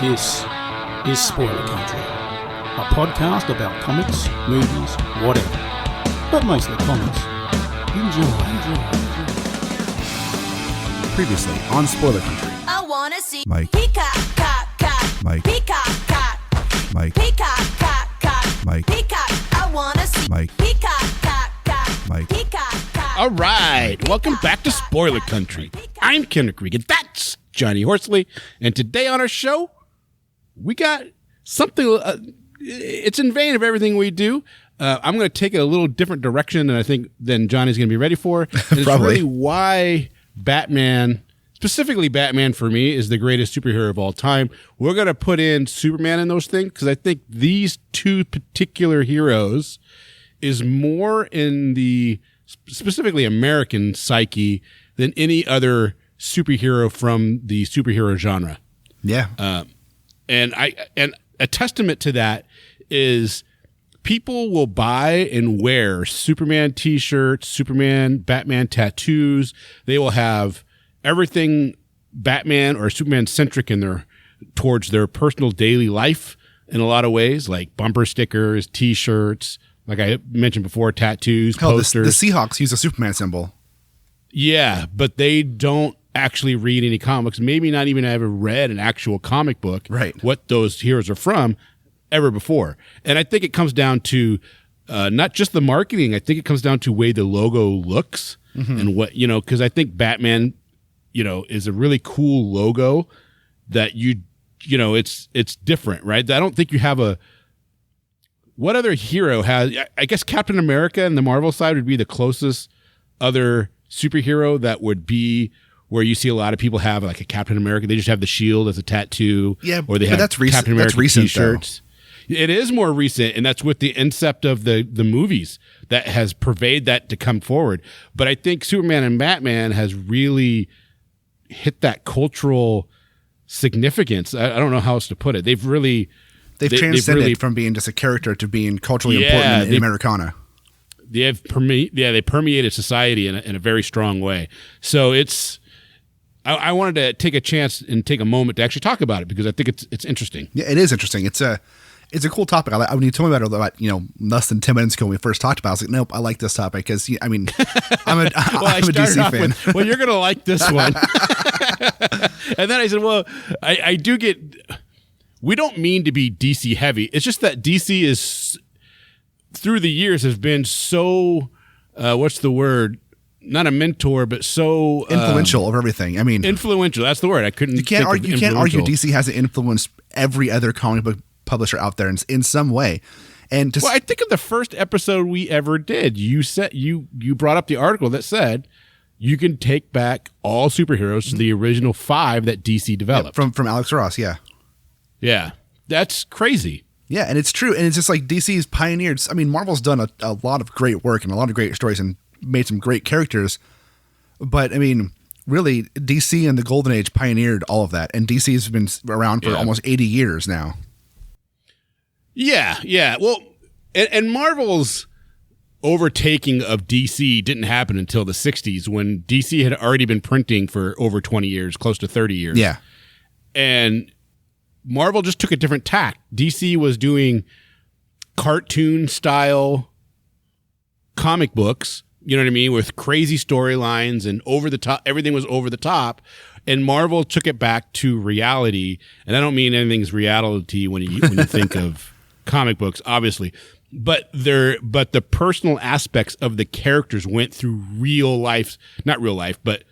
This is Spoiler Country, a podcast about comics, movies, whatever, but mostly comics. Enjoy. Previously on Spoiler Country. I wanna see Mike. Peacock, cock, cock. Mike. Peacock, cock. Mike. Peacock, cock, cock. Mike. Peacock, I wanna see Mike. Peacock, cock, cock. Mike. Peacock, cock. All right, welcome back to Spoiler Country. I'm Kenric, and that's Johnny Horsley. And today on our show, we got something, it's in vain of everything we do. I'm going to take it a little different direction than Johnny's going to be ready for. And it's really why Batman, specifically Batman for me, is the greatest superhero of all time. We're going to put in Superman in those things because I think these two particular heroes is more in the specifically American psyche than any other superhero from the superhero genre. Yeah. And a testament to that is people will buy and wear Superman t-shirts, Superman, Batman tattoos. They will have everything Batman or Superman centric towards their personal daily life in a lot of ways, like bumper stickers, t-shirts, like I mentioned before, tattoos, posters. The Seahawks use a Superman symbol. Yeah, but they don't actually read any comics, maybe not even ever read an actual comic book, right? What those heroes are from ever before. And I think it comes down to not just the marketing. I think it comes down to the way the logo looks and what, because I think Batman, is a really cool logo that it's different, right? I don't think you have what other hero has, I guess Captain America and the Marvel side would be the closest other superhero that would be where you see a lot of people have like a Captain America. They just have the shield as a tattoo. Yeah, or they have that's recent. Captain America that's recent, t-shirts. Though. It is more recent, and that's with the incept of the movies that has pervaded that to come forward. But I think Superman and Batman has really hit that cultural significance. I don't know how else to put it. They've transcended from being just a character to being culturally important in Americana. They permeated society in a very strong way. So I wanted to take a chance and take a moment to actually talk about it because I think it's interesting. Yeah, it is interesting. It's a cool topic. When you told me about less than 10 minutes ago when we first talked about it, I was like, nope, I like this topic because I'm a DC fan. Well, you're gonna like this one. And then I said, well, I do get. We don't mean to be DC heavy. It's just that DC is through the years has been so. What's the word? Not a mentor, but so influential of everything. I mean, influential. That's the word. I couldn't. You can't argue DC hasn't influenced every other comic book publisher out there in some way. And I think in the first episode we ever did, you said you brought up the article that said you can take back all superheroes to the original 5 that DC developed from Alex Ross. Yeah, that's crazy. Yeah, and it's true, and it's just like DC's pioneered. I mean, Marvel's done a lot of great work and a lot of great stories and made some great characters, but I mean, really, DC and the Golden Age pioneered all of that, and DC's been around for almost 80 years now. Yeah. Well, and Marvel's overtaking of DC didn't happen until the 60s when DC had already been printing for over 20 years, close to 30 years. Yeah. And Marvel just took a different tack. DC was doing cartoon style comic books, you know what I mean, with crazy storylines and over the top. Everything was over the top. And Marvel took it back to reality. And I don't mean anything's reality when you think of comic books, obviously. But the personal aspects of the characters went through real life, not real life, but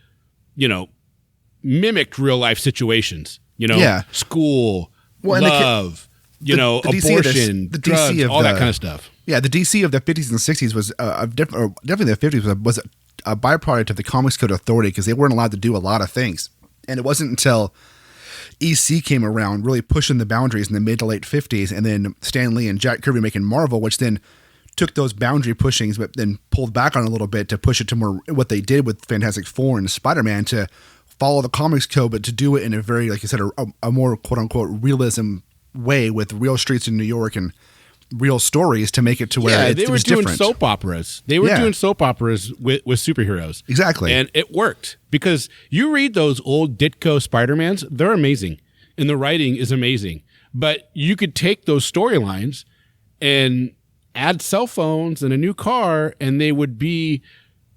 mimicked real life situations. School, love, abortion, drugs, all that kind of stuff. Yeah, the DC of the 50s and 60s was definitely the 50s was a byproduct of the Comics Code Authority because they weren't allowed to do a lot of things. And it wasn't until EC came around really pushing the boundaries in the mid to late 50s, and then Stan Lee and Jack Kirby making Marvel, which then took those boundary pushings but then pulled back on a little bit to push it to more what they did with Fantastic Four and Spider-Man to follow the Comics Code, but to do it in a very, like you said, a more quote-unquote realism way with real streets in New York and real stories to make it to where it was different. Doing soap operas. They were doing soap operas with superheroes. Exactly. And it worked because you read those old Ditko Spider-Mans, they're amazing. and the writing is amazing. But you could take those storylines and add cell phones and a new car, and they would be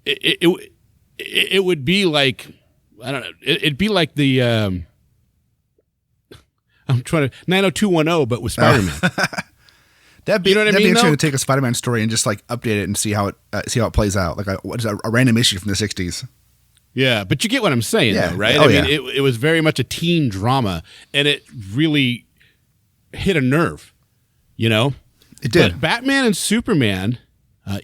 it would be like, I don't know, it'd be like the I'm trying to 90210, but with Spider-Man. That'd be, You know what I that'd be mean, interesting though? to take a Spider-Man story and just like update it and see how it plays out. Like a random issue from the 60s. Yeah, but you get what I'm saying, Yeah. though, right? Oh, I mean, yeah. it was very much a teen drama, and it really hit a nerve, you know? It did. But Batman and Superman,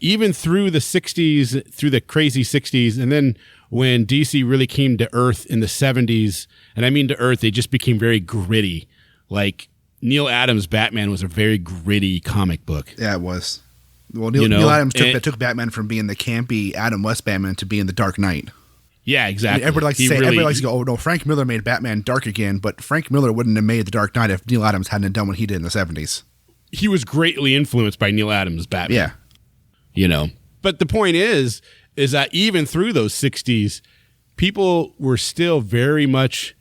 even through the 60s, through the crazy 60s, and then when DC really came to Earth in the 70s, and I mean to Earth, they just became very gritty. Like, Neil Adams' Batman was a very gritty comic book. Yeah, it was. Well, You know, Neil Adams and- took Batman from being the campy Adam West Batman to being the Dark Knight. Yeah, I exactly. mean, everybody likes to He say, really- everybody likes to go, oh no, Frank Miller made Batman dark again, but Frank Miller wouldn't have made the Dark Knight if Neil Adams hadn't done what he did in the 70s. he was greatly influenced by Neil Adams' Batman. Yeah. You know, but the point is that even through those 60s, people were still very much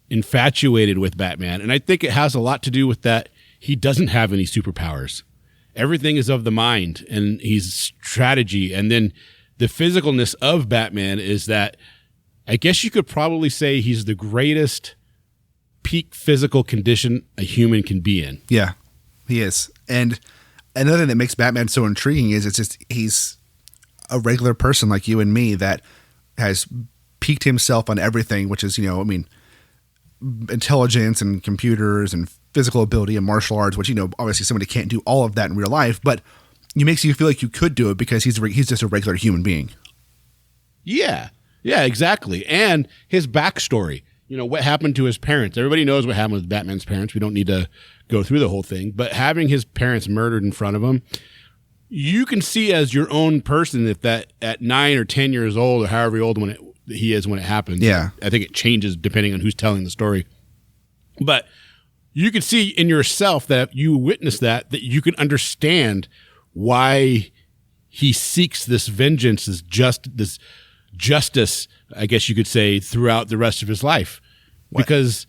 infatuated with Batman. And I think it has a lot to do with that. He doesn't have any superpowers. Everything is of the mind, and he's strategy. And then the physicalness of Batman is that I guess you could probably say he's the greatest peak physical condition a human can be in. Yeah, he is. And another thing that makes Batman so intriguing is it's just he's a regular person like you and me that has peaked himself on everything, which is, intelligence and computers and physical ability and martial arts, which, obviously somebody can't do all of that in real life, but it makes you feel like you could do it because he's just a regular human being. Yeah. Yeah, exactly. And his backstory, what happened to his parents. Everybody knows what happened with Batman's parents. We don't need to go through the whole thing, but having his parents murdered in front of him, you can see as your own person if that at 9 or 10 years old or however old he is when it happens. Yeah. I think it changes depending on who's telling the story. But you can see in yourself that if you witness that you can understand why he seeks this vengeance, this justice, I guess you could say, throughout the rest of his life. Because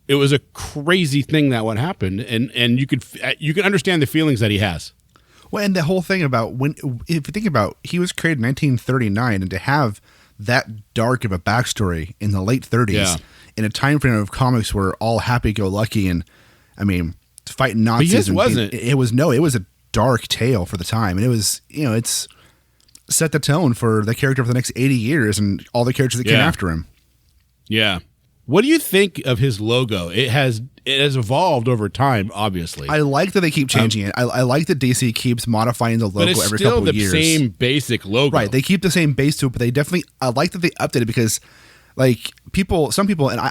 it was a crazy thing that what happened, and you can understand the feelings that he has. Well, and the whole thing about if you think about, he was created in 1939, and to have that dark of a backstory in the late 30s, Yeah. in a time frame of comics where all happy-go-lucky and, fighting Nazis. his and wasn't. It was a dark tale for the time, and it was, it's set the tone for the character for the next 80 years and all the characters that came Yeah. after him. Yeah. What do you think of his logo? It has evolved over time, obviously. I like that they keep changing it. I like that DC keeps modifying the but logo it's every still couple the of years. same basic logo. Right, they keep the same base to it, but they definitely. I like that they update it because, some people, and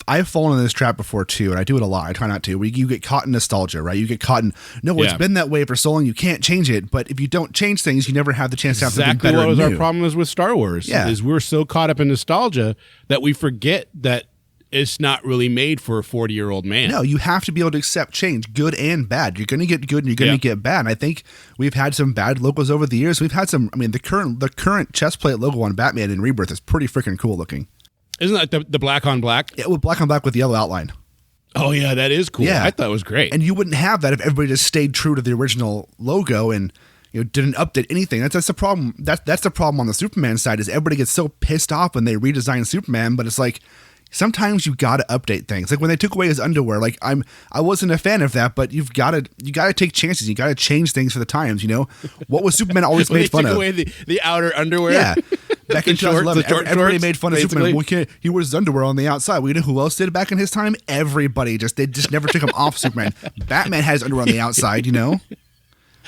I've fallen in this trap before too, and I do it a lot. I try not to. Where you get caught in nostalgia, right? You get caught in it's Yeah. been that way for so long, you can't change it. But if you don't change things, you never have the chance to have something Exactly better what was and our new. problem is with Star Wars. Yeah. Is we're so caught up in nostalgia that we forget that it's not really made for a 40-year-old man. No, you have to be able to accept change, good and bad. You're going to get good and you're going to get bad. And I think we've had some bad logos over the years. We've had some. The current chest plate logo on Batman in Rebirth is pretty freaking cool looking. Isn't that the black on black? Yeah, with black on black with yellow outline. Oh yeah, that is cool. Yeah. I thought it was great. And you wouldn't have that if everybody just stayed true to the original logo and didn't update anything. That's the problem. That's the problem on the Superman side is everybody gets so pissed off when they redesign Superman, but it's like sometimes you got to update things. Like when they took away his underwear, like I wasn't a fan of that, but you got to take chances. You got to change things for the times. What was Superman always When made they fun took of? away the outer underwear. Yeah. Back in The shorts, 2011, the short everybody shorts, made fun of basically. Superman. He wears his underwear on the outside. Well, you know who else did it back in his time? Everybody they just never took him off Superman. Batman has underwear on the outside,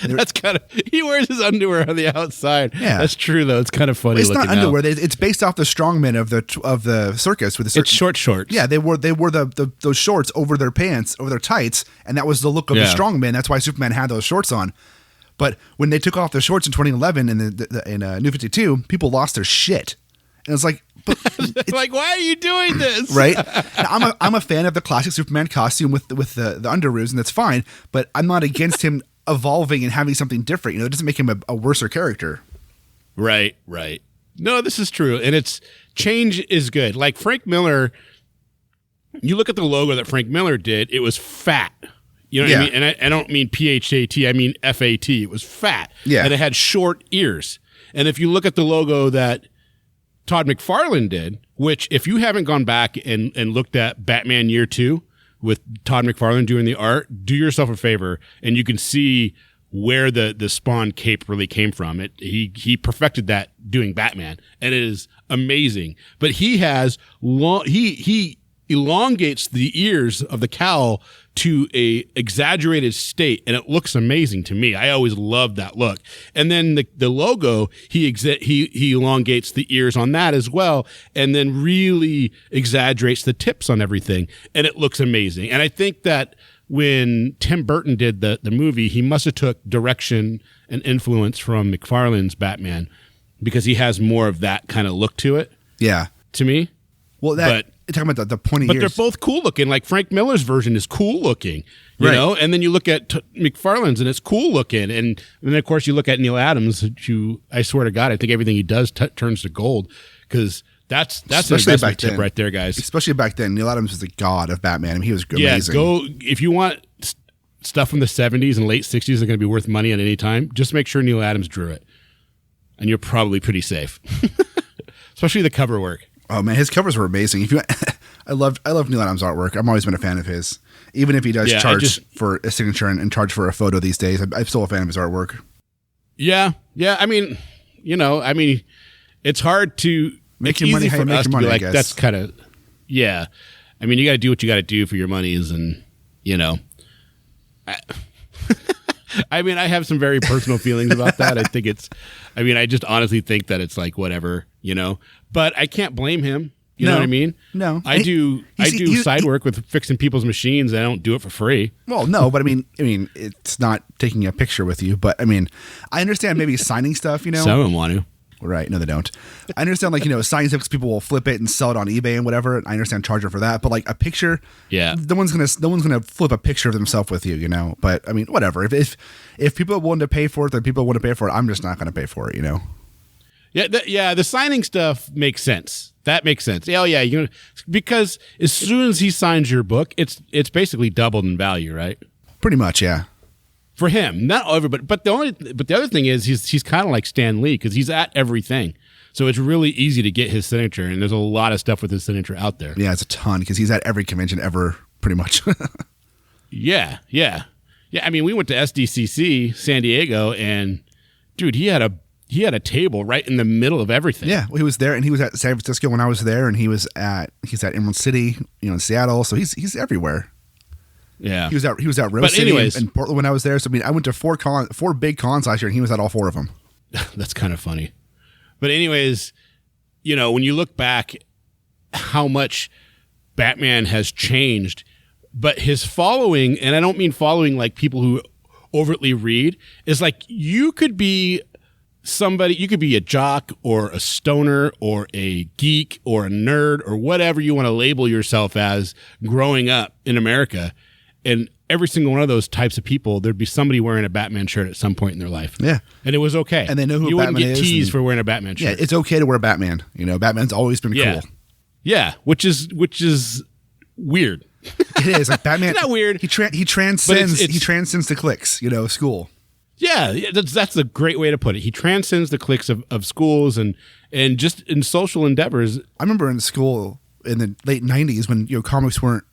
That's kind of he wears his underwear on the outside. Yeah. That's true though. It's kind of funny. It's not looking underwear. now. It's based off the strongmen of the circus with the It's short shorts. Yeah, they wore those shorts over their pants, over their tights, and that was the look of Yeah. the strongman. That's why Superman had those shorts on. But when they took off the shorts in 2011 in New 52, people lost their shit, and it's like, but It's like, why are you doing this? right? Now, I'm a fan of the classic Superman costume with the underoos, and that's fine. But I'm not against him evolving and having something different. It doesn't make him a worser character. Right. No, this is true, and it's change is good. Like Frank Miller, you look at the logo that Frank Miller did, it was fat. You know what I mean? And I don't mean P-H-A-T, I mean F-A-T. It was fat. Yeah. And it had short ears. And if you look at the logo that Todd McFarlane did, which if you haven't gone back and looked at Batman Year 2 with Todd McFarlane doing the art, do yourself a favor and you can see where the Spawn cape really came from. He perfected that doing Batman, and it is amazing. But he has he elongates the ears of the cowl to a exaggerated state, and it looks amazing to me. I always loved that look. And then the logo, he elongates the ears on that as well, and then really exaggerates the tips on everything, and it looks amazing. And I think that when Tim Burton did the movie, he must have took direction and influence from McFarlane's Batman, because he has more of that kind of look to it. Yeah. To me. Well, you're talking about the pointy But ears. they're both cool looking. Like Frank Miller's version is cool looking, you know? And then you look at McFarlane's and it's cool looking. And then, of course, you look at Neil Adams, who, I swear to God, I think everything he does turns to gold, because that's an investment tip right there, guys. Especially back then, Neil Adams was the god of Batman. I mean, he was amazing. If you want stuff from the 70s and late 60s that are going to be worth money at any time, just make sure Neil Adams drew it. And you're probably pretty safe. Especially the cover work. Oh man, his covers were amazing. I love Neil Adams' artwork. I've always been a fan of his. Even if he does charge for a signature and charge for a photo these days, I'm still a fan of his artwork. Yeah. I mean, it's hard to make your money how you make your money. I guess that's kind of I mean, you got to do what you got to do for your monies, and I mean, I have some very personal feelings about that. I just honestly think that it's like whatever, but I can't blame him. You know what I mean? No. I do side work with fixing people's machines. I don't do it for free. Well, no, but I mean, it's not taking a picture with you, but I mean, I understand maybe signing stuff, Some of them want to. Right. No, they don't. I understand, signing stuff because people will flip it and sell it on eBay and whatever. I understand charging for that, but like a picture, no one's gonna flip a picture of themselves with you, But I mean, whatever. If people are willing to pay for it, then people want to pay for it. I'm just not going to pay for it, Yeah, the signing stuff makes sense. That makes sense. Oh yeah, because as soon as he signs your book, it's basically doubled in value, right? Pretty much, yeah. For him, not everybody. But the other thing is he's kind of like Stan Lee, because he's at everything, so it's really easy to get his signature. And there's a lot of stuff with his signature out there. Yeah, it's a ton, because he's at every convention ever, pretty much. Yeah. I mean, we went to SDCC San Diego, and dude, he had a table right in the middle of everything. Yeah, well, he was there, and he was at San Francisco when I was there, and he's at Emerald City, in Seattle. So he's everywhere. Yeah, he was at Rose City in Portland when I was there. So I mean, I went to four big cons last year, and he was at all four of them. That's kind of funny. But anyways, when you look back, how much Batman has changed, but his following, and I don't mean following like people who overtly read, is like you could be somebody, you could be a jock or a stoner or a geek or a nerd or whatever you want to label yourself as growing up in America. And every single one of those types of people, there'd be somebody wearing a Batman shirt at some point in their life. Yeah. And it was okay. And they know who you Batman wouldn't get is. teased for wearing a Batman shirt. Yeah, it's okay to wear Batman. Batman's always been cool. Yeah, which is weird. It is. Like Batman. It's not weird. He transcends he transcends the cliques, school. Yeah, that's a great way to put it. He transcends the cliques of schools and just in social endeavors. I remember in school in the late 90s when comics weren't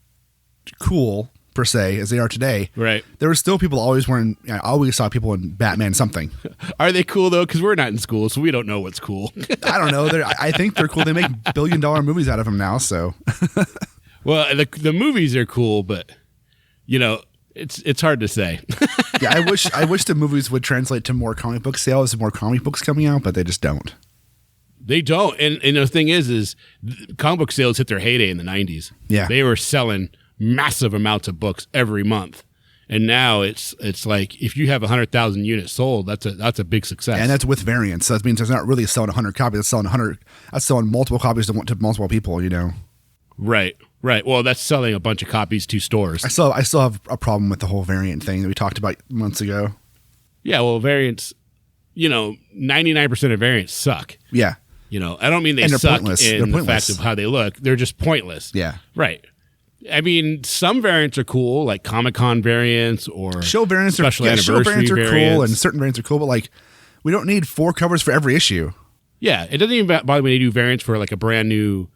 cool per se as they are today. Right. There were still people always wearing. I always saw people in Batman something. Are they cool though? Because we're not in school, so we don't know what's cool. I don't know. I think they're cool. They make $1 billion movies out of them now. So. Well, the movies are cool, but it's hard to say. Yeah, I wish the movies would translate to more comic book sales and more comic books coming out, but they just don't. They don't. And the thing is comic book sales hit their heyday in the 90s. Yeah. They were selling massive amounts of books every month. And now it's like if you have 100,000 units sold, that's a big success. And that's with variants. So that means it's not really selling 100 copies. It's selling multiple copies to multiple people, Right. Well, that's selling a bunch of copies to stores. I still have a problem with the whole variant thing that we talked about months ago. Yeah, well, variants, 99% of variants suck. Yeah. I don't mean they suck in the fact of how they look. They're just pointless. Yeah. Right. I mean, some variants are cool, like Comic-Con variants or Show variants special show anniversary variants are variants. cool, and certain variants are cool, but like we don't need 4 covers for every issue. Yeah, it doesn't even bother me when they do variants for like a brand new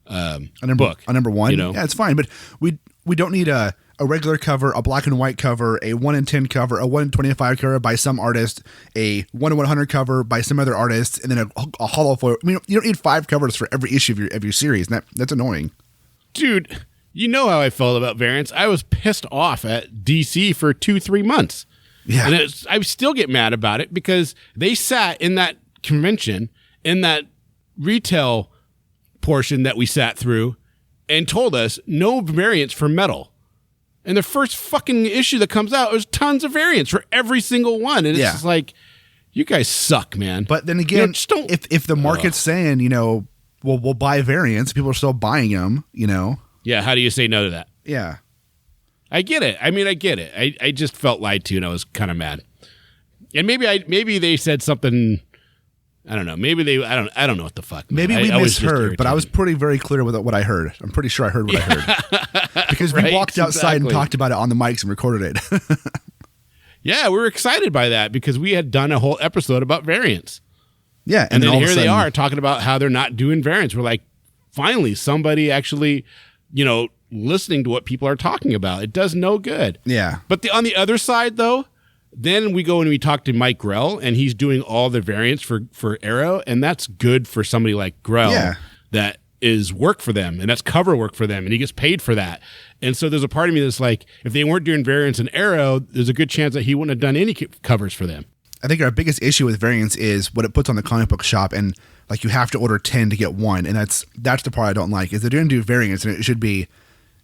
book. A number 1, you know? yeah, it's fine, but we don't need a regular cover, a black and white cover, a 1 in 10 cover, a 1 in 25 cover by some artist, a 1 in 100 cover by some other artist, and then a hollow foil. I mean, you don't need 5 covers for every issue of your series, and that's annoying. Dude, you know how I felt about variants. I was pissed off at DC for 2-3 months. Yeah. And I still get mad about it because they sat in that convention, in that retail portion that we sat through, and told us no variants for metal. And the first fucking issue that comes out, there's tons of variants for every single one. And it's just like, you guys suck, man. But then again, just don't, if the market's saying, we'll buy variants, people are still buying them, Yeah, how do you say no to that? Yeah. I get it. I mean, I get it. I just felt lied to, and I was kind of mad. And maybe they said something. I don't know. Maybe I don't know what the fuck. Man. Maybe we I was just misheard, but I was irritated. pretty very clear with what I heard. I'm pretty sure I heard what I heard. Because we Right, walked outside and exactly. talked about it on the mics and recorded it. Yeah, we were excited by that because we had done a whole episode about variants. Yeah. And then all of a here they sudden- are talking about how they're not doing variants. We're like, finally, somebody actually, listening to what people are talking about. It does no good. Yeah. But on the other side, though, then we go and we talk to Mike Grell, and he's doing all the variants for Arrow, and that's good for somebody like Grell Yeah. that is work for them, and that's cover work for them, and he gets paid for that. And so there's a part of me that's like, if they weren't doing variants in Arrow, there's a good chance that he wouldn't have done any covers for them. I think our biggest issue with variants is what it puts on the comic book shop, and like you have to order 10 to get 1, and that's the part I don't like. Is they're going to do variants, and it should be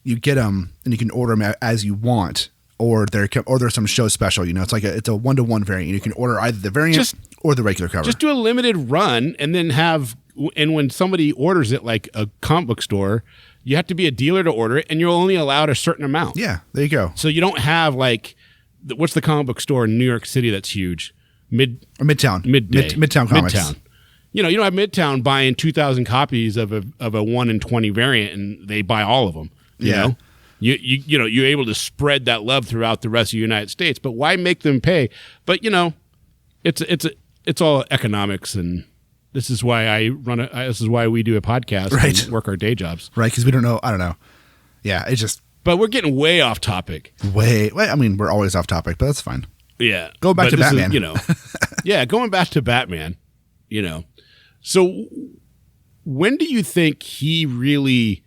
you get them and you can order them as you want, or there's some show special. It's like it's a 1-to-1 variant. You can order either the variant or the regular cover. Just do a limited run, and then and when somebody orders it, like a comic book store, you have to be a dealer to order it, and you're only allowed a certain amount. Yeah, there you go. So you don't have what's the comic book store in New York City that's huge? Midtown. Midday. Midtown Comics. Midtown. You don't have Midtown buying 2,000 copies of a 1 in 20 variant, and they buy all of them. You know? You're able to spread that love throughout the rest of the United States, but why make them pay? But it's all economics, and this is why this is why we do a podcast Right. and work our day jobs. Right, because we don't know. I don't know. Yeah, it's just But we're getting way off topic. I mean, we're always off topic, but that's fine. Yeah. Go back But to this is, Batman. Yeah, going back to Batman, So when do you think he really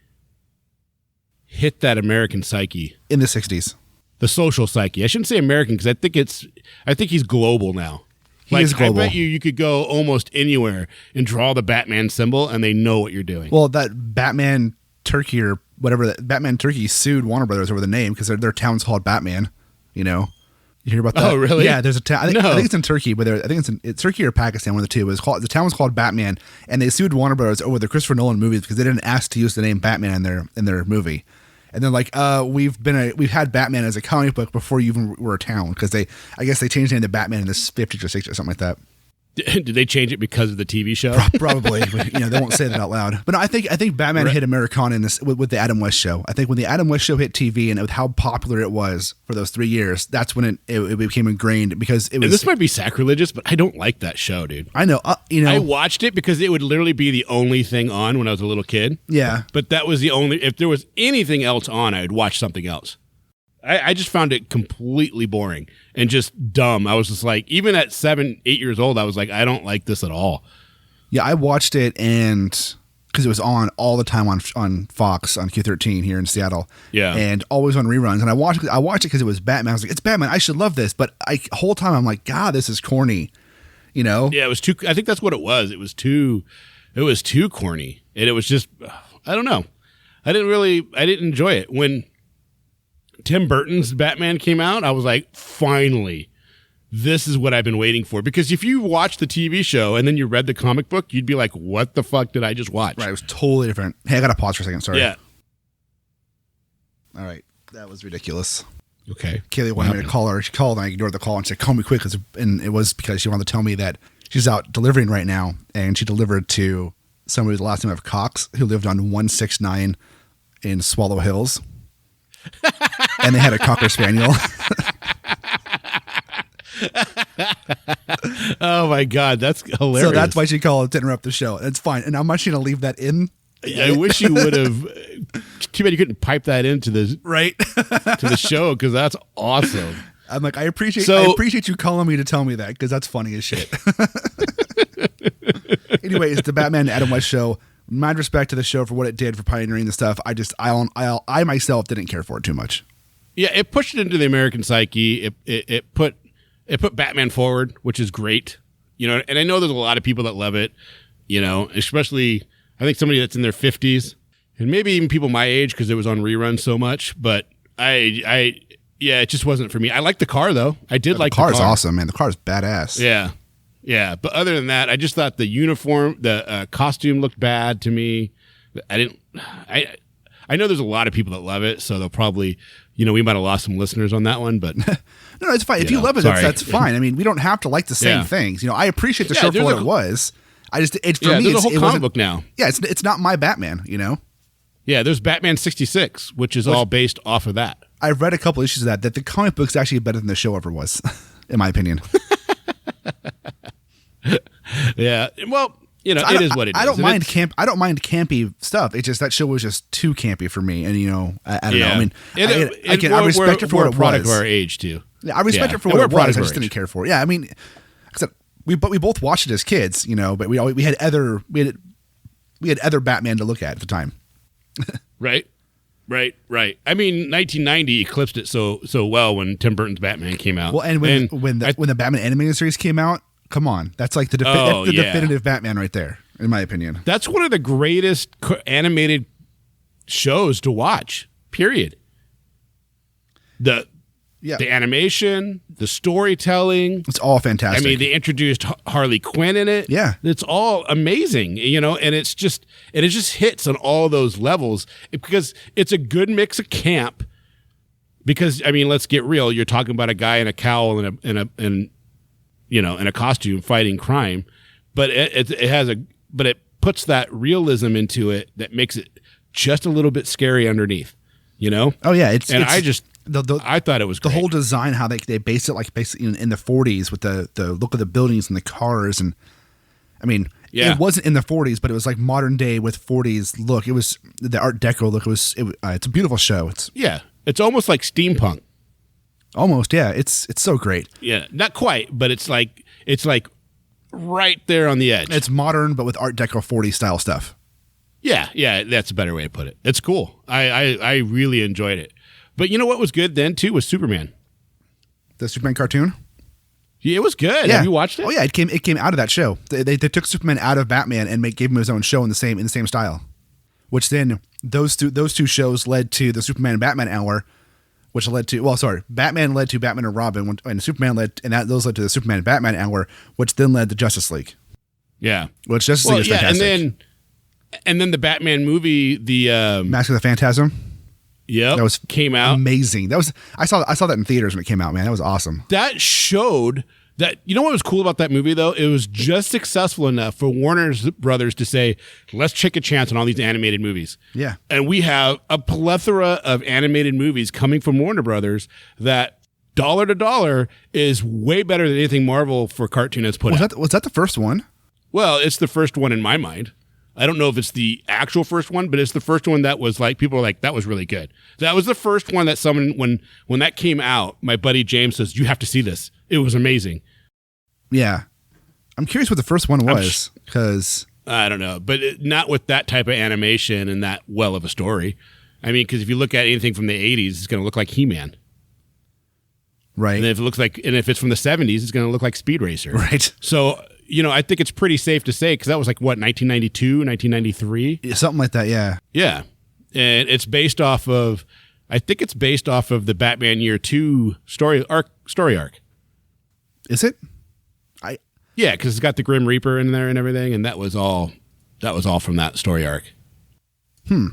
hit that American psyche? In the 60s. The social psyche. I shouldn't say American because I think he's global now. He is global. I bet you could go almost anywhere and draw the Batman symbol and they know what you're doing. Well, that Batman Turkey or whatever, that Batman Turkey sued Warner Brothers over the name because their town's called Batman. You hear about that? Oh, really? Yeah, there's a town. I No. think it's in Turkey, but I think it's Turkey or Pakistan, one of the two. The town was called Batman, and they sued Warner Brothers over the Christopher Nolan movies because they didn't ask to use the name Batman in their movie. And they're like, we've had Batman as a comic book before you even were a town because I guess they changed the name to Batman in the 50s or 60s or something like that. Did they change it because of the TV show? Probably, but, they won't say that out loud. But no, I think Batman hit Americana in this with the Adam West show. I think when the Adam West show hit TV and with how popular it was for those 3 years, that's when it became ingrained because it was. And this might be sacrilegious, but I don't like that show, dude. I know, I watched it because it would literally be the only thing on when I was a little kid. Yeah, But that was the only. If there was anything else on, I would watch something else. I just found it completely boring and just dumb. I was just like, even at 7, 8 years old, I was like, I don't like this at all. yeah, I watched it and because it was on all the time on Fox on Q13 here in Seattle. Yeah. And always on reruns. And I watched it because it was Batman. I was like, it's Batman. I should love this. But the whole time I'm like, God, this is corny. Yeah, it was too. I think that's what it was. It was too corny, and it was just. I don't know. I didn't enjoy it when Tim Burton's Batman came out. I was like, finally, this is what I've been waiting for. Because if you watch the TV show and then you read the comic book, you'd be like, what the fuck did I just watch? Right, it was totally different. Hey, I got to pause for a second. Sorry. Yeah. All right, that was ridiculous. Okay. Kaylee wanted me to call her. She called and I ignored the call and said, call me quick. And it was because she wanted to tell me that she's out delivering right now. And she delivered to somebody with the last name of Cox who lived on 169 in Swallow Hills. and they had a Cocker Spaniel. Oh my God, that's hilarious. So that's why she called to interrupt the show. It's fine. And I'm actually going to leave that in. I wish you would have. Too bad you couldn't pipe that into the Right. to the show, because that's awesome. I'm like, I appreciate you calling me to tell me that, because that's funny as shit. Anyway, it's the Batman Adam West show. Mad respect to the show for what it did for pioneering the stuff. I myself didn't care for it too much. Yeah, it pushed it into the American psyche. It put Batman forward, which is great. You know, and I know there's a lot of people that love it. You know, especially I think somebody that's in their 50s, and maybe even people my age, because it was on rerun so much. But it just wasn't for me. I like the car though. I did like the car. The car is awesome, man. The car is badass. Yeah. Yeah, but other than that, I just thought the uniform, the costume looked bad to me. I know there's a lot of people that love it, so they'll probably, we might have lost some listeners on that one, but no, it's fine. If you love it, that's fine. I mean, we don't have to like the same things. I appreciate the show for what it was. For me, there's a whole comic book now. Yeah, it's not my Batman. Yeah, there's Batman 66, which is all based off of that. I've read a couple issues of that the comic book's actually better than the show ever was, in my opinion. Yeah, well, it is what it is. I don't mind campy stuff. It's just that show was just too campy for me, and I don't know. I mean, I respect it for what it was. Product of our age too. Yeah, I respect it for what it was. I just didn't care for it. Yeah, I mean, we both watched it as kids, but we had other Batman to look at the time. Right. I mean, 1990 eclipsed it so well when Tim Burton's Batman came out. Well, and when the Batman animated series came out, come on, that's like the definitive Batman right there, in my opinion. That's one of the greatest animated shows to watch. Period. The animation, the storytelling, it's all fantastic. I mean, they introduced Harley Quinn in it. Yeah, it's all amazing, and it just hits on all those levels because it's a good mix of camp. Because I mean, let's get real. You're talking about a guy in a cowl and in a costume fighting crime, but it puts that realism into it that makes it just a little bit scary underneath. Oh yeah, I thought it was great. The whole design, how they base it like basically in the 40s with the look of the buildings and the cars, and I mean, it wasn't in the 40s, but it was like modern day with 40s look. It was the Art Deco look. It's a beautiful show. It's almost like steampunk. Almost, yeah. It's so great. Yeah, not quite, but it's like right there on the edge. It's modern, but with Art Deco 40s style stuff. Yeah, that's a better way to put it. It's cool. I really enjoyed it. But you know what was good then too was Superman. The Superman cartoon? Yeah, it was good. Yeah. Have you watched it? Oh yeah, it came out of that show. They took Superman out of Batman and gave him his own show in the same style. Which then those two shows led to the Superman and Batman hour, which led to Batman led to Batman and Robin, and Superman those led to the Superman and Batman hour, which then led to Justice League. Yeah. Which Justice League is fantastic. And then the Batman movie, the Mask of the Phantasm. Yeah, that came out amazing. I saw that in theaters when it came out. Man, that was awesome. That showed that what was cool about that movie though. It was just successful enough for Warner Brothers to say, "Let's take a chance on all these animated movies." Yeah, and we have a plethora of animated movies coming from Warner Brothers that dollar to dollar is way better than anything Marvel for cartoon has put out. Was that the first one? Well, it's the first one in my mind. I don't know if it's the actual first one, but it's the first one that was like, people were like, that was really good. That was the first one that someone, when that came out, my buddy James says, you have to see this. It was amazing. Yeah. I'm curious what the first one was, because I don't know, but not with that type of animation and that well of a story. I mean, because if you look at anything from the 80s, it's going to look like He-Man. Right. And if it's from the 70s, it's going to look like Speed Racer. Right. So, I think it's pretty safe to say, because that was like, 1992, 1993? Yeah, something like that, yeah. Yeah. And it's based off of the Batman Year 2 story arc. Is it? Yeah, because it's got the Grim Reaper in there and everything, and that was all from that story arc. I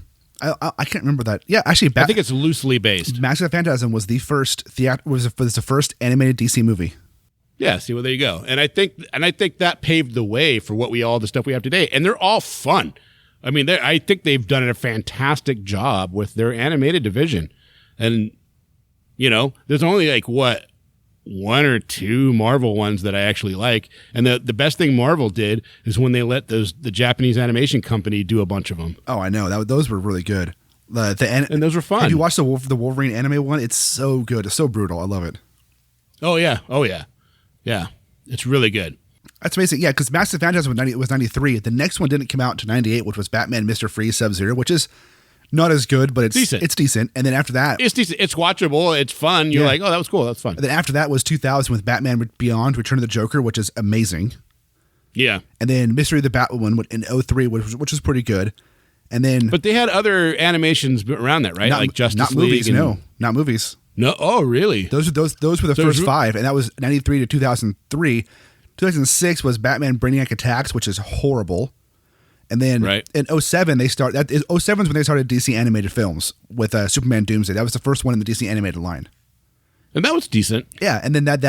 can't remember that. Yeah, actually, I think it's loosely based. Mask of the Phantasm was the first the first animated DC movie. Yeah, see, well, there you go. And I think that paved the way for all the stuff we have today. And they're all fun. I mean, I think they've done a fantastic job with their animated division. And, there's only like one or two Marvel ones that I actually like. And the best thing Marvel did is when they let the Japanese animation company do a bunch of them. Oh, I know. Those were really good. And those were fun. Have you watched the Wolverine anime one? It's so good. It's so brutal. I love it. Oh, yeah. Yeah. It's really good. That's amazing. Yeah, because Massive Phantasm was 93. The next one didn't come out until 98, which was Batman Mr. Freeze Sub-Zero, which is not as good, but it's decent. It's decent. And then after that... It's decent. It's watchable. It's fun. You're like, oh, that was cool. That's fun. And then after that was 2000 with Batman Beyond, Return of the Joker, which is amazing. Yeah. And then Mystery of the Batwoman in 03, which was pretty good. And then... But they had other animations around that, right? Like Justice League. Movies, no. Not movies. No. Oh, really? Those were the first five, and that was 93 to 2003. 2006 was Batman Brainiac Attacks, which is horrible. And then in 07, 07 is when they started DC animated films with Superman Doomsday. That was the first one in the DC animated line. And that was decent. Yeah, and then that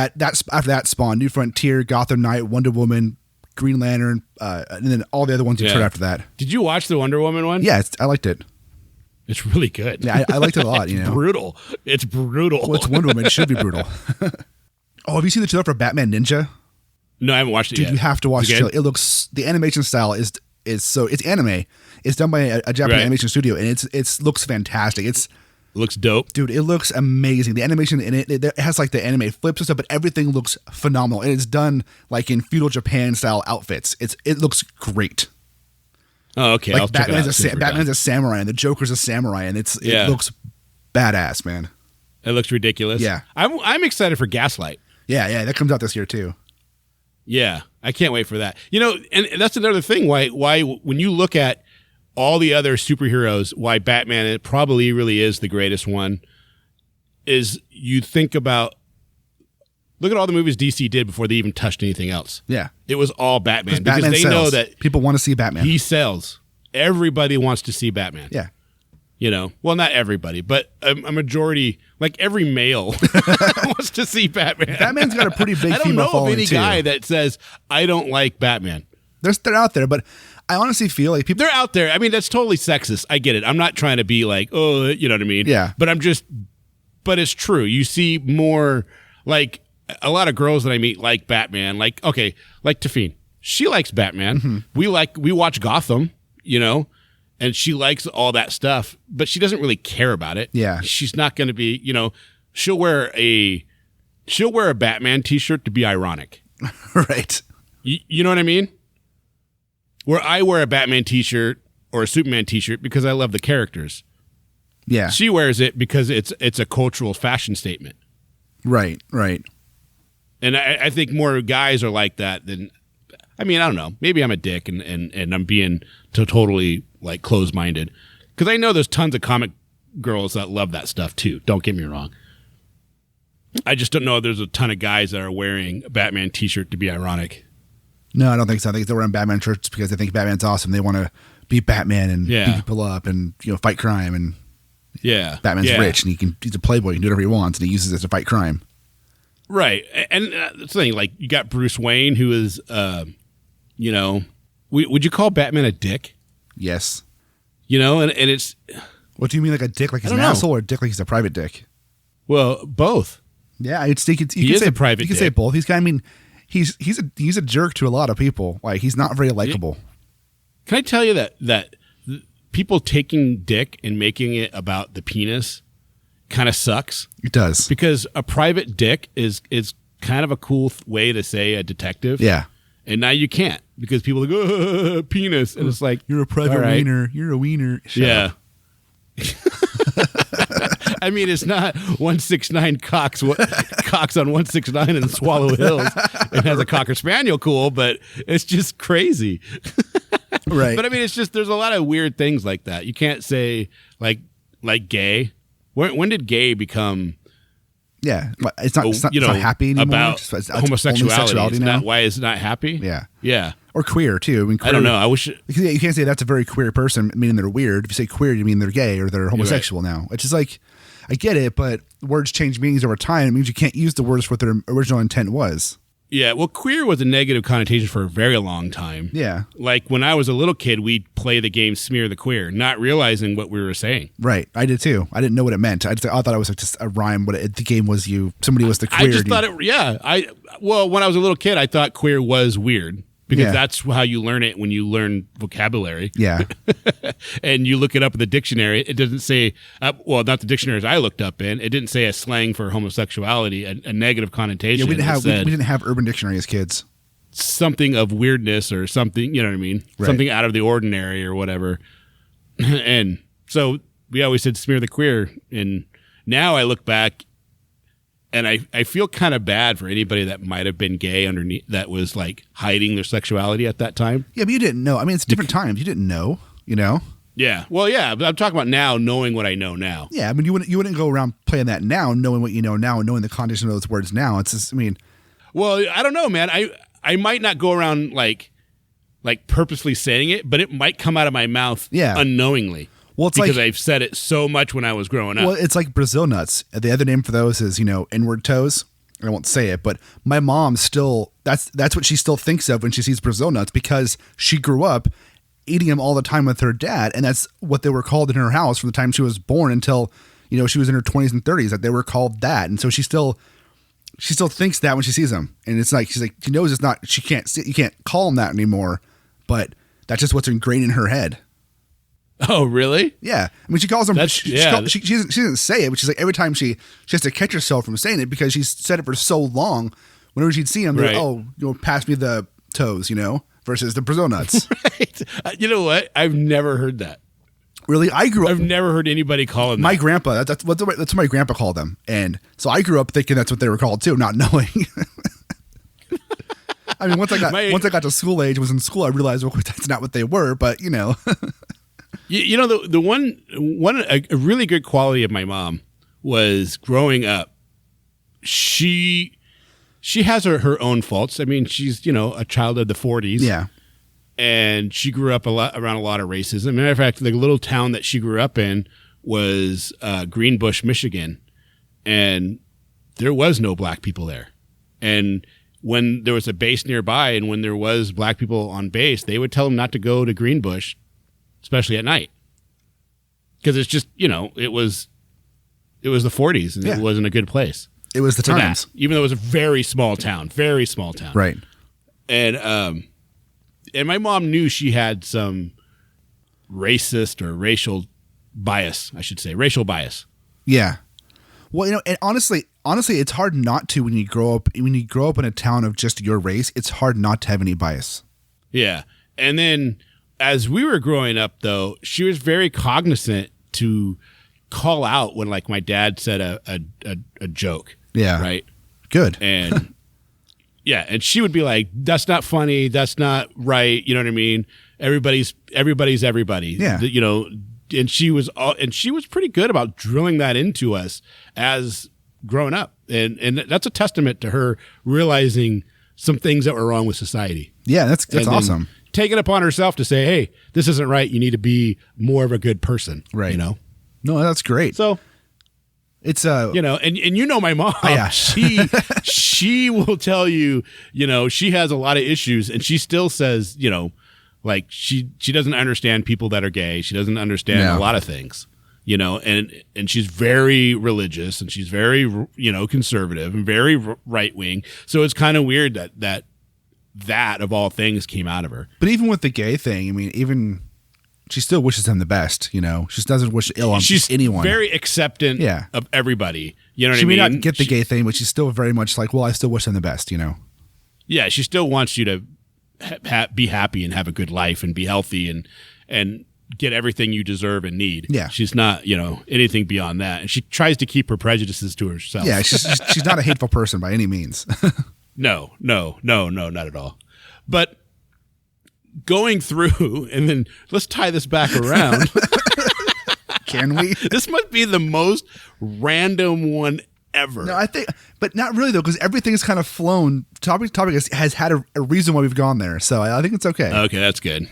after that spawned New Frontier, Gotham Knight, Wonder Woman, Green Lantern, and then all the other ones that started after that. Did you watch the Wonder Woman one? Yeah, I liked it. It's really good. Yeah, I liked it a lot. Brutal. It's brutal. Well, it's Wonder Woman. It should be brutal. Oh, have you seen the trailer for Batman Ninja? No, I haven't watched it yet. Dude, you have to watch the trailer. It looks, the animation style is so, it's anime. It's done by a Japanese animation studio, and it looks fantastic. It looks dope. Dude, it looks amazing. The animation in it has like the anime flips and stuff, but everything looks phenomenal. And it's done like in feudal Japan style outfits. It looks great. Oh, okay. Like Batman's a samurai, and the Joker's a samurai, and it looks badass, man. It looks ridiculous. Yeah. I'm excited for Gaslight. Yeah, that comes out this year too. Yeah, I can't wait for that. And that's another thing why when you look at all the other superheroes, why Batman probably really is the greatest one, is you think about, look at all the movies DC did before they even touched anything else. Yeah. It was all Batman. Because they sells. know that people want to see Batman. He sells. Everybody wants to see Batman. Yeah. Well, not everybody, but a majority, like every male wants to see Batman. Batman's got a pretty big female following, I don't know of any too. guy that says, I don't like Batman. They're out there, but I honestly feel like people... They're out there. I mean, that's totally sexist. I get it. I'm not trying to be like, oh, you know what I mean? Yeah. But it's true. You see more, like, a lot of girls that I meet like Batman. Like Tafine. She likes Batman. Mm-hmm. We watch Gotham, and she likes all that stuff, but she doesn't really care about it. Yeah. She's not going to be, she'll wear a Batman t-shirt to be ironic. Right. You know what I mean? Where I wear a Batman t-shirt or a Superman t-shirt because I love the characters. Yeah. She wears it because it's a cultural fashion statement. Right. And I think more guys are like that than, I don't know. Maybe I'm a dick and I'm being totally like closed-minded. Because I know there's tons of comic girls that love that stuff too. Don't get me wrong. I just don't know if there's a ton of guys that are wearing a Batman t-shirt to be ironic. No, I don't think so. I think they're wearing Batman shirts because they think Batman's awesome. They want to be Batman and beat people up and fight crime. And Batman's rich and he's a playboy. He can do whatever he wants, and he uses it to fight crime. Right. And that's the thing. Like, you got Bruce Wayne, who is, would you call Batman a dick? Yes. And it's... What do you mean, like a dick, like he's an asshole, or a dick like he's a private dick? Well, both. Yeah, you can is say a private. You can dick. say both. He's a jerk to a lot of people. Like, he's not very likable. Can I tell you that people taking dick and making it about the penis kind of sucks? It does, because a private dick is kind of a cool way to say a detective. Yeah. And now you can't because people are like, oh, penis. And it's like, you're a private wiener. You're a wiener. Shut up. I mean, it's not 169 cocks on 169 in Swallow Hills. It has a Cocker Spaniel cool, but it's just crazy. Right. But I mean, it's just, there's a lot of weird things like that. You can't say like gay. When did gay become... Yeah, it's not happy anymore. About it's homosexuality. now. Why is it not happy? Yeah. Or queer too. Queer, I don't know. I wish you can't say that's a very queer person, meaning they're weird. If you say queer, you mean they're gay or they're homosexual now. It's just like, I get it, but words change meanings over time. It means you can't use the words for what their original intent was. Yeah, well, queer was a negative connotation for a very long time. Yeah. Like when I was a little kid, we'd play the game Smear the Queer, not realizing what we were saying. Right. I did too. I didn't know what it meant. I thought it was like just a rhyme. The game was somebody was the queer. I just thought it, well, when I was a little kid, I thought queer was weird because that's how you learn it when you learn vocabulary. Yeah. And you look it up in the dictionary. It doesn't say, well, not the dictionaries I looked up in. It didn't say a slang for homosexuality, a negative connotation. Yeah, we didn't have Urban Dictionary as kids. Something of weirdness or something, you know what I mean? Right. Something out of the ordinary or whatever. And so we always said smear the queer. And now I look back and I feel kind of bad for anybody that might have been gay underneath that was like hiding their sexuality at that time. Yeah, but you didn't know. I mean, it's different times. You didn't know, you know? Yeah. Well, yeah, but I'm talking about now, knowing what I know now. Yeah, I mean, you wouldn't go around playing that now, knowing what you know now, and knowing the connotation of those words now. It's just, I mean, well, I don't know, man. I might not go around like purposely saying it, but it might come out of my mouth unknowingly. Well, it's because like, I've said it so much when I was growing up. Well, it's like Brazil nuts. The other name for those is, inward toes. I won't say it, but my mom still, that's what she still thinks of when she sees Brazil nuts, because she grew up eating them all the time with her dad, and that's what they were called in her house from the time she was born until, she was in her 20s and 30s, that they were called that. And so she still thinks that when she sees them. And it's like, she knows it's not, you can't call them that anymore, but that's just what's ingrained in her head. Oh, really? Yeah. I mean, she calls them, she doesn't say it, but she's like, every time she has to catch herself from saying it, because she's said it for so long, whenever she'd see them, they're like, pass me the toes, versus the Brazil nuts. Right. You know what? I've never heard that. Really? I've never heard anybody call them my that. Grandpa, that's what my grandpa called them. And so I grew up thinking that's what they were called too, not knowing. I mean, once I got to school age, was in school, I realized, well, that's not what they were, but the one a really good quality of my mom was growing up. She has her own faults. I mean, she's a child of the 40s. Yeah, and she grew up around a lot of racism. Matter of fact, the little town that she grew up in was Greenbush, Michigan, and there was no black people there. And when there was a base nearby, and when there was black people on base, they would tell them not to go to Greenbush, especially at night, because it's just it was the 40s, and it wasn't a good place. It was the times, even though it was a very small town, right? And my mom knew she had some racist or racial bias, I should say, racial bias. Yeah. Well, and honestly, it's hard not to when you grow up in a town of just your race. It's hard not to have any bias. Yeah, and then as we were growing up, though, she was very cognizant to call out when, like, my dad said a joke. Yeah. Right. Good. And yeah, and she would be like, "That's not funny. That's not right." You know what I mean? Everybody's everybody. Yeah. And she was pretty good about drilling that into us as growing up, and that's a testament to her realizing some things that were wrong with society. Yeah, that's awesome. Taking it upon herself to say, "Hey, this isn't right. You need to be more of a good person." Right. No, that's great. So it's and my mom. Yeah. she will tell you, she has a lot of issues, and she still says, like she doesn't understand people that are gay. She doesn't understand a lot of things, and she's very religious, and she's very, conservative and very right wing. So it's kind of weird that of all things came out of her. But even with the gay thing, I mean, she still wishes them the best. She doesn't wish ill on anyone. Very acceptant of everybody. You know what I mean? She may not get the gay thing, but she's still very much like, well, I still wish them the best. Yeah, she still wants you to be happy and have a good life and be healthy and get everything you deserve and need. Yeah. She's not, anything beyond that. And she tries to keep her prejudices to herself. Yeah, she's not a hateful person by any means. No, not at all. But going through, and then let's tie this back around. Can we? This must be the most random one ever. No, I think, but not really though, because everything's kind of flown. Topic has had a reason why we've gone there, so I think it's okay. Okay, that's good.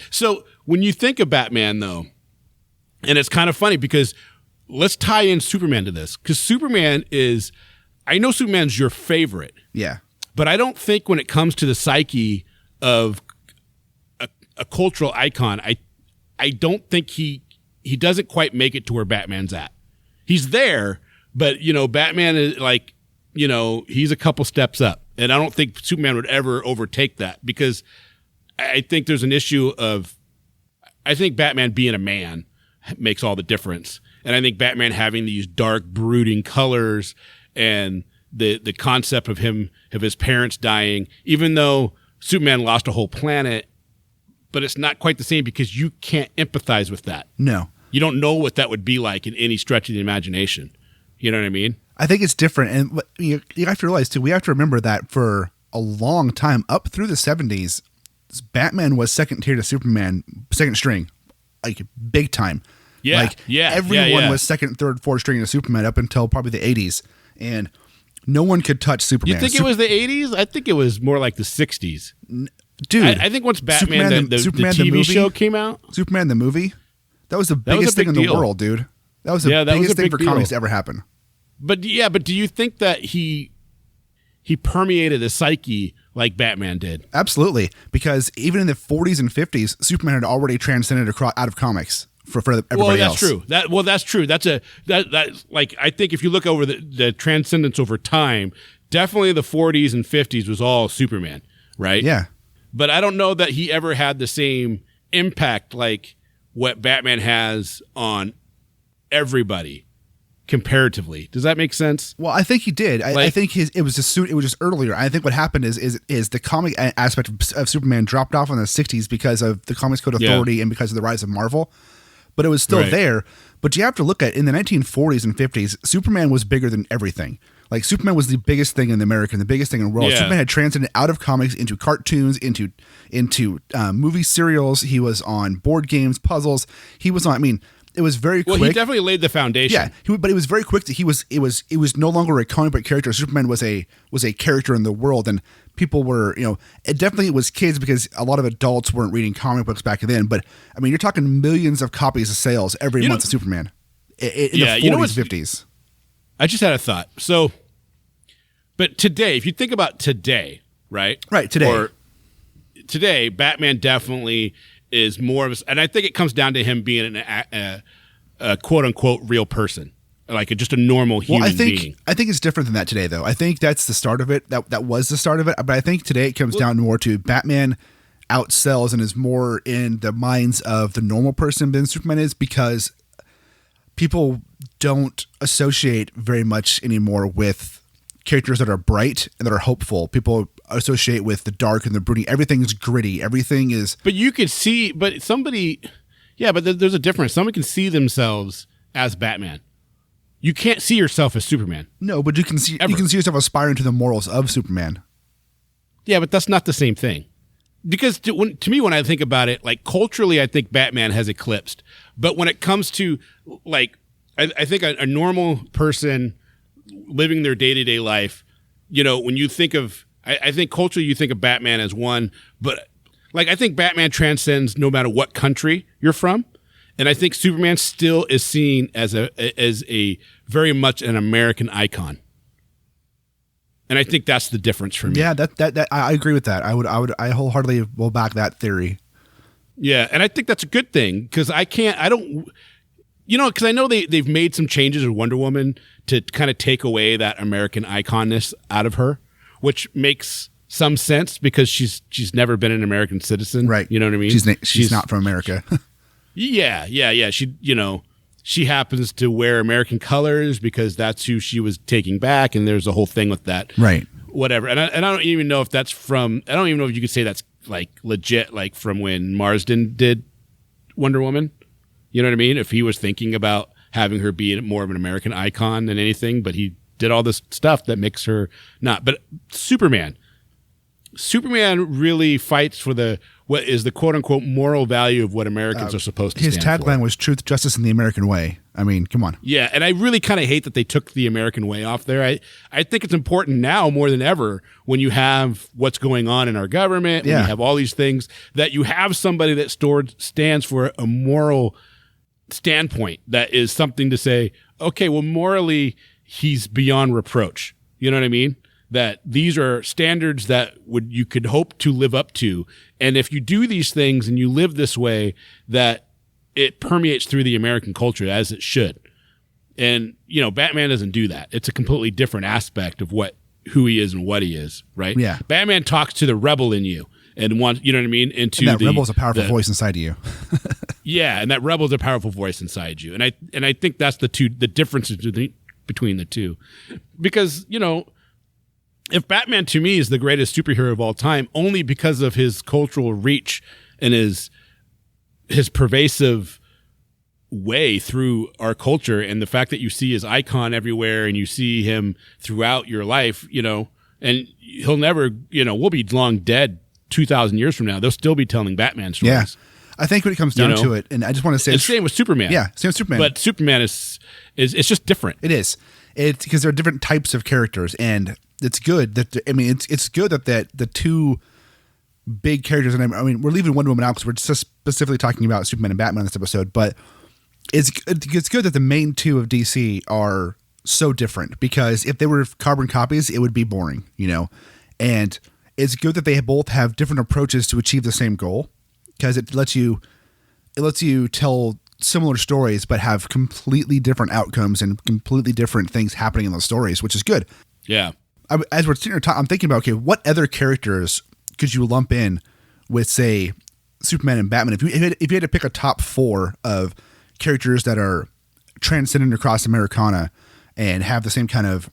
So when you think of Batman, though, and it's kind of funny because let's tie in Superman to this, because I know Superman's your favorite. Yeah. But I don't think when it comes to the psyche of a cultural icon, I don't think he doesn't quite make it to where Batman's at. He's there, but Batman is like, he's a couple steps up, and I don't think Superman would ever overtake that, because I think there's an issue of, I think Batman being a man makes all the difference, and I think Batman having these dark, brooding colors and the concept of his parents dying, even though Superman lost a whole planet. But it's not quite the same because you can't empathize with that. No. You don't know what that would be like in any stretch of the imagination. You know what I mean? I think it's different. And you have to realize, too, we have to remember that for a long time, up through the 70s, Batman was second tier to Superman, second string, like big time. Yeah, like everyone was second, third, fourth string to Superman up until probably the 80s. And no one could touch Superman. You think it was the 80s? I think it was more like the 60s. Dude, I think once Batman, Superman, the Superman, TV movie, show came out. Superman the movie, that was the biggest thing in the world, dude. That was the biggest thing for comics to ever happen. But do you think that he permeated the psyche like Batman did? Absolutely, because even in the 40s and 50s, Superman had already transcended out of comics for everybody else. That's true. That's like, I think if you look over the transcendence over time, definitely the 40s and 50s was all Superman, right? Yeah. But I don't know that he ever had the same impact like what Batman has on everybody comparatively. Does that make sense? Well, I think he did. I think it was just earlier. I think what happened is the comic aspect of Superman dropped off in the 60s because of the Comics Code Authority and because of the rise of Marvel. But it was still there. But you have to look at, in the 1940s and 50s, Superman was bigger than everything. Like, Superman was the biggest thing in America, the biggest thing in the world. Yeah. Superman had transcended out of comics into cartoons, into movie serials. He was on board games, puzzles. He was on, it was very quick. Well, he definitely laid the foundation. Yeah, but it was very quick. It was no longer a comic book character. Superman was a character in the world, and people were, it definitely was kids because a lot of adults weren't reading comic books back then. But you're talking millions of copies of sales every month of Superman in the 40s, 50s. I just had a thought. So, but today, if you think about today, right? Right, today. Or today, Batman definitely is more of a, and I think it comes down to him being a quote unquote real person, like just a normal human being. I think it's different than that today, though. I think that's the start of it. That was the start of it. But I think today it comes down more to Batman outsells and is more in the minds of the normal person than Superman is, because people don't associate very much anymore with characters that are bright and that are hopeful. People associate with the dark and the brooding. Everything's gritty. Everything is. But you could see, but somebody, but there's a difference. Someone can see themselves as Batman. You can't see yourself as Superman. No, but you can see yourself aspiring to the morals of Superman. Yeah, but that's not the same thing. Because to me, when I think about it, like culturally, I think Batman has eclipsed. But when it comes to like, I think a normal person living their day-to-day life, when you think of, I think culturally you think of Batman as one, but like I think Batman transcends no matter what country you're from. And I think Superman still is seen as a very much an American icon. And I think that's the difference for me. Yeah, that I agree with that. I wholeheartedly will back that theory. Yeah, and I think that's a good thing because because I know they've made some changes with Wonder Woman to kind of take away that American iconness out of her, which makes some sense because she's never been an American citizen. Right. You know what I mean? She's not from America. Yeah. She happens to wear American colors because that's who she was taking back, and there's a whole thing with that. Right. Whatever. And I don't even know if that's from, I don't even know if you could say that's like legit, like from when Marsden did Wonder Woman. You know what I mean? If he was thinking about having her be more of an American icon than anything, but he did all this stuff that makes her not. But Superman really fights for what is the quote unquote moral value of what Americans are supposed to stand for. His tagline was truth, justice, and the American way. I mean, come on. Yeah, and I really kind of hate that they took the American way off there. I think it's important now more than ever when you have what's going on in our government, when you have all these things, that you have somebody that stands for a moral standpoint that is something to say, okay, well, morally, he's beyond reproach. You know what I mean? that these are standards that you could hope to live up to. And if you do these things and you live this way, that it permeates through the American culture as it should. And, Batman doesn't do that. It's a completely different aspect of who he is and what he is, right? Yeah. Batman talks to the rebel in you and wants, you know what I mean? And that rebel's a powerful voice inside of you. Yeah, and that rebel's a powerful voice inside you. And I think that's the differences between the two. Because, if Batman to me is the greatest superhero of all time, only because of his cultural reach and his pervasive way through our culture, and the fact that you see his icon everywhere and you see him throughout your life, and he'll never, we'll be long dead 2,000 years from now. They'll still be telling Batman stories. Yeah. I think when it comes down to it, and I just want to say, it's the same with Superman. Yeah, same with Superman. But Superman is it's just different. It is. It's because there are different types of characters, and it's good that it's good that the two big characters, and we're leaving Wonder Woman out because we're just specifically talking about Superman and Batman in this episode, but it's good that the main two of DC are so different, because if they were carbon copies, it would be boring, and it's good that they both have different approaches to achieve the same goal, because it lets you tell similar stories but have completely different outcomes and completely different things happening in those stories, which is good. Yeah. As we're sitting here I'm thinking about, okay, what other characters could you lump in with, say, Superman and Batman? If you had to pick a top 4 of characters that are transcendent across Americana and have the same kind of,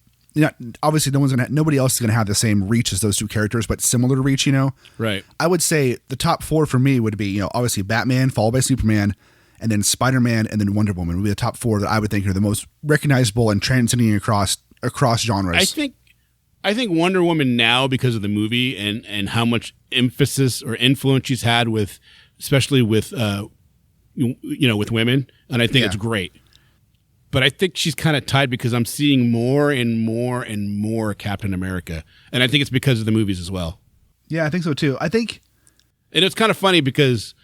obviously nobody else is gonna have the same reach as those two characters, but similar reach, Right. I would say the top 4 for me would be, obviously Batman, followed by Superman, and then Spider-Man, and then Wonder Woman would be the top 4 that I would think are the most recognizable and transcending across genres. I think Wonder Woman now, because of the movie and how much emphasis or influence she's had with, especially with with women, and I think it's great. But I think she's kind of tied because I'm seeing more and more and more Captain America, and I think it's because of the movies as well. Yeah, I think so too. And it's kind of funny because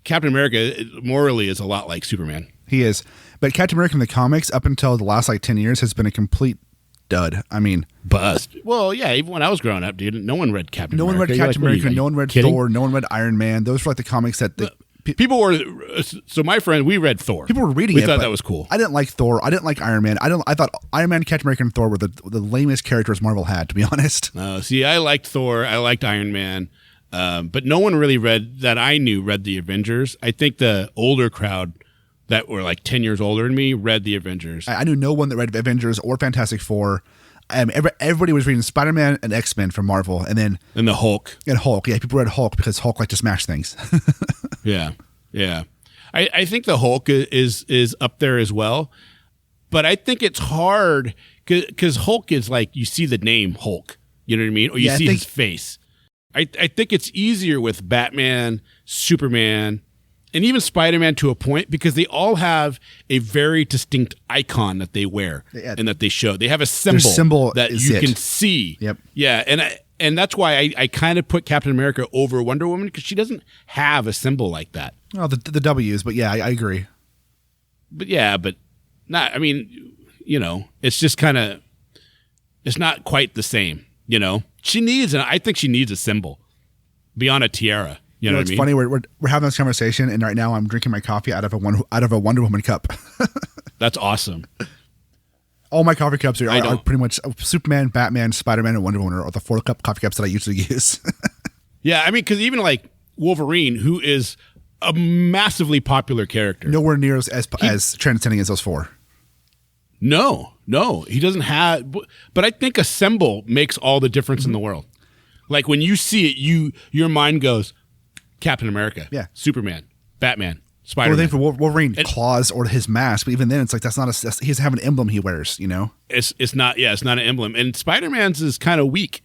Captain America morally is a lot like Superman. He is, but Captain America in the comics up until the last 10 years has been a complete dud. Bust. Well, yeah, even when I was growing up, dude, no one read Captain America. No one read Captain America. No one read kidding? Thor. No one read Iron Man. Those were the comics that people were. So my friend, we read Thor. People were reading we it. We thought that was cool. I didn't like Thor. I didn't like Iron Man. I thought Iron Man, Captain America, and Thor were the lamest characters Marvel had, to be honest. See, I liked Thor. I liked Iron Man. But no one really read the Avengers. I think the older crowd that were 10 years older than me read the Avengers. I knew no one that read Avengers or Fantastic Four. Everybody was reading Spider-Man and X-Men from Marvel, and the Hulk. And Hulk, yeah, people read Hulk because Hulk liked to smash things. Yeah. I think the Hulk is up there as well, but I think it's hard because Hulk is you see the name Hulk, you know what I mean, or you see his face. I think it's easier with Batman, Superman, and even Spider-Man to a point, because they all have a very distinct icon that they wear and that they show. They have a symbol that you can see. Yep. Yeah, and that's why I kind of put Captain America over Wonder Woman, because she doesn't have a symbol like that. Well, the W's, but yeah, I agree. But not. It's just kind of. It's not quite the same. I think she needs a symbol beyond a tiara. You know what I mean? It's funny. We're having this conversation, and right now I'm drinking my coffee out of a Wonder Woman cup. That's awesome. All my coffee cups are pretty much Superman, Batman, Spider-Man, and Wonder Woman are the 4 coffee cups that I usually use. Yeah, because even Wolverine, who is a massively popular character, nowhere near as transcending as those 4. No, he doesn't have. But I think a symbol makes all the difference in the world. When you see it, your mind goes, Captain America, Superman, Batman, Spider-Man. Well, for Wolverine, claws or his mask, but even then, it's that's not he doesn't have an emblem he wears. It's not. Yeah, it's not an emblem. And Spider-Man's is kind of weak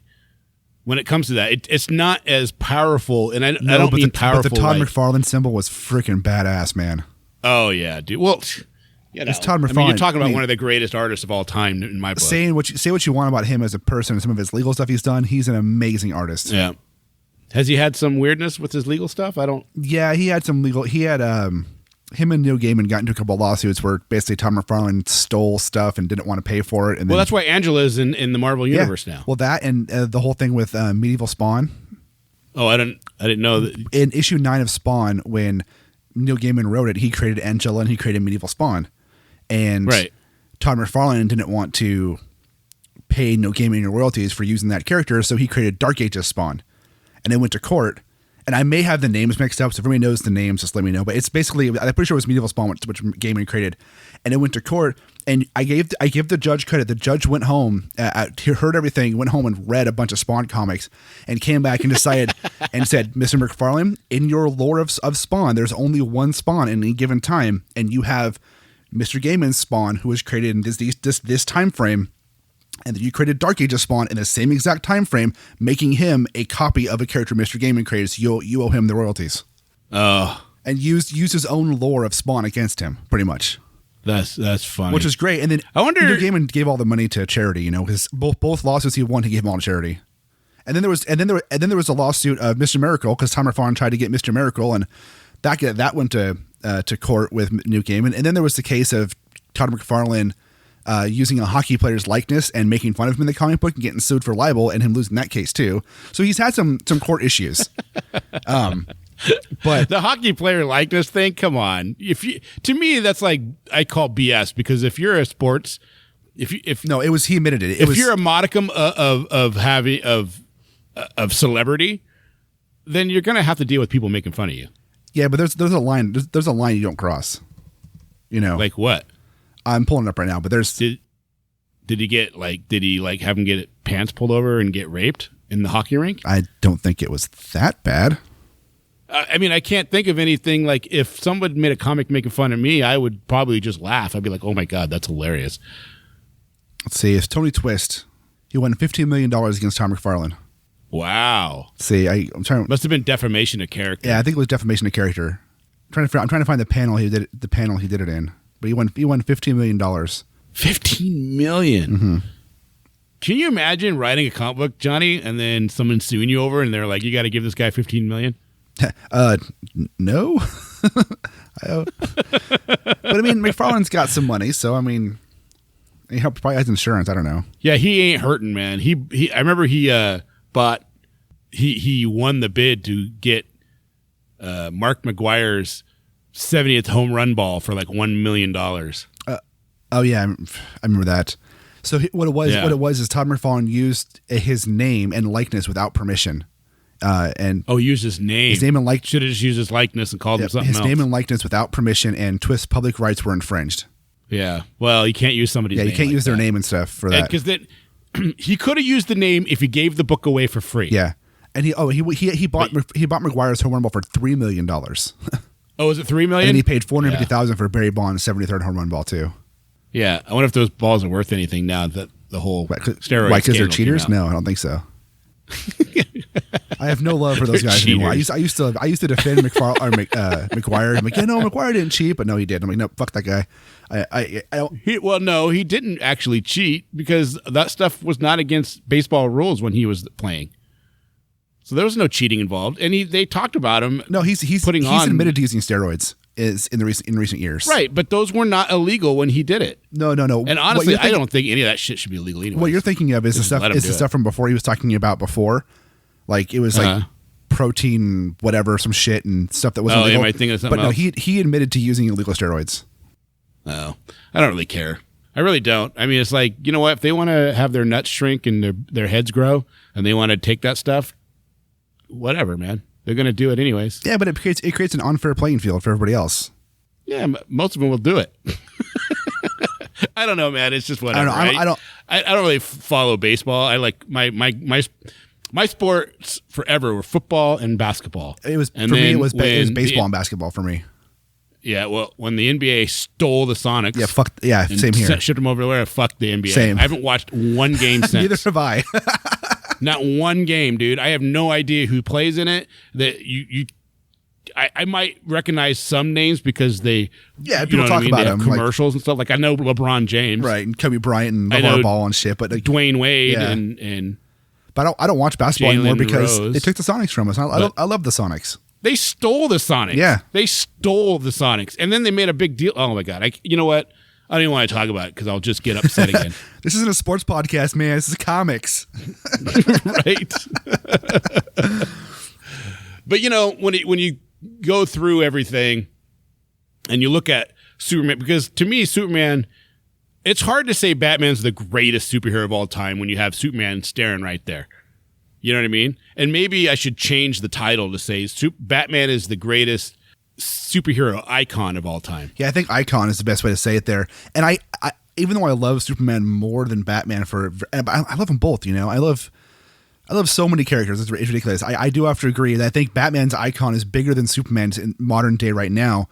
when it comes to that. It's not as powerful, and I don't mean powerful. But the Todd McFarlane symbol was freaking badass, man. Oh yeah, dude. Well. It's Todd McFarlane. You're talking about one of the greatest artists of all time in my book. Say what you want about him as a person and some of his legal stuff he's done. He's an amazing artist. Yeah. Has he had some weirdness with his legal stuff? Yeah, he had some legal. He had him and Neil Gaiman got into a couple of lawsuits where basically Todd McFarlane stole stuff and didn't want to pay for it. And well, that's why Angela's in the Marvel universe now. Well, that and the whole thing with Medieval Spawn. Oh, I didn't know that. In issue 9 of Spawn, when Neil Gaiman wrote it, he created Angela and he created Medieval Spawn. And Todd McFarlane didn't want to pay Neil Gaiman any royalties for using that character, so he created Dark Ages Spawn. And it went to court. And I may have the names mixed up, so if everybody knows the names, just let me know. But it's basically, I'm pretty sure it was Medieval Spawn, which Gaiman created. And it went to court, and I gave the judge credit. The judge went home, he heard everything, went home and read a bunch of Spawn comics, and came back and decided and said, Mr. McFarlane, in your lore of Spawn, there's only one Spawn in any given time, and you have Mr. Gaiman's Spawn, who was created in this time frame. And then you created Dark Ages Spawn in the same exact time frame, making him a copy of a character Mr. Gaiman created. So you owe him the royalties. And used his own lore of Spawn against him, pretty much. That's funny. Which is great. And then I wonder, Gaiman gave all the money to charity. Because both lawsuits he won, he gave them all to charity. And then there was a lawsuit of Mr. Miracle because Tom McFarlane tried to get Mr. Miracle, and that went to court with Neil Gaiman. And then there was the case of Todd McFarlane using a hockey player's likeness and making fun of him in the comic book and getting sued for libel, and him losing that case too. So he's had some court issues. But the hockey player likeness thing, come on. To me, that's like I call BS, because if you're a sports, he admitted it. If you're a modicum of celebrity, then you're gonna have to deal with people making fun of you. Yeah, but there's a line. There's a line you don't cross. Like what? I'm pulling it up right now, but there's. Did he have him get pants pulled over and get raped in the hockey rink? I don't think it was that bad. I mean, I can't think of anything. Like, if someone made a comic making fun of me, I would probably just laugh. I'd be like, oh my God, that's hilarious. Let's see. It's Tony Twist. He won $15 million against Tom McFarlane. Wow. See, I'm trying. Must have been defamation of character. Yeah, I think it was defamation of character. I'm trying to find the panel he did it in. But he won $15 million. $15 million. Mm-hmm. Can you imagine writing a comic book, Johnny, and then someone suing you over, and they're like, you got to give this guy $15 million? No. But I mean, McFarlane's got some money, so I mean, he probably has insurance. I don't know. Yeah, he ain't hurting, man. I remember he won the bid to get Mark McGuire's 70th home run ball for like $1 million. Oh yeah, I remember that. So what it was is Todd McFarlane used his name and likeness without permission. Used his name. His name and likeness. Should have just used his likeness and called him something else. His name and likeness without permission, and Twist's public rights were infringed. Yeah. Well, you can't use somebody's name. Yeah, you can't use their name and stuff for that. Because then he could have used the name if he gave the book away for free. Yeah, and he bought McGuire's home run ball for $3 million. Oh, is it $3 million? And he paid $450,000 for Barry Bonds' 73rd home run ball too. Yeah, I wonder if those balls are worth anything now that the whole steroid. Why? Because they're cheaters? No, I don't think so. I have no love for those guys anymore. I used to defend McGuire. I'm like, McGuire didn't cheat, but no, he did. I'm like, no, fuck that guy. I don't. No, he didn't actually cheat because that stuff was not against baseball rules when he was playing. So there was no cheating involved, and they talked about him. No, he's admitted to using steroids in recent years. Right, but those were not illegal when he did it. No. And honestly, I don't think any of that shit should be illegal anyway. What you're thinking of is the stuff from before he was talking about before. Like it was like protein, whatever, some shit and stuff that wasn't illegal. Am I thinking of something else? But no, he admitted to using illegal steroids. Oh, I don't really care. I really don't. I mean, it's like, you know what? If they want to have their nuts shrink and their heads grow and they want to take that stuff, whatever, man. They're going to do it anyways. Yeah, but it creates an unfair playing field for everybody else. Yeah, most of them will do it. I don't know, man. It's just whatever. I don't really follow baseball. I like my sports forever were football and basketball. It was it was baseball and basketball for me. Yeah, well, when the NBA stole the Sonics, same here. Shipped them over there. Fuck the NBA. Same. I haven't watched one game since. Neither have I. Not one game, dude. I have no idea who plays in it. That I might recognize some names because people talk about them, commercials and stuff. Like I know LeBron James, right, and Kobe Bryant and LeVar Ball and shit. But like, Dwayne Wade and but I don't watch basketball Jalen anymore because Rose. they took the Sonics from us. I love the Sonics. They stole the Sonics. Yeah. They stole the Sonics. And then they made a big deal. Oh, my God. You know what? I don't even want to talk about it because I'll just get upset again. This isn't a sports podcast, man. This is comics. Right? But, you know, when you go through everything and you look at Superman, because to me, Superman, it's hard to say Batman's the greatest superhero of all time when you have Superman staring right there. You know what I mean? And maybe I should change the title to say Batman is the greatest superhero icon of all time. Yeah, I think icon is the best way to say it there. And I even though I love Superman more than Batman I love them both, you know. I love so many characters. It's ridiculous. I do have to agree that I think Batman's icon is bigger than Superman's in modern day right now.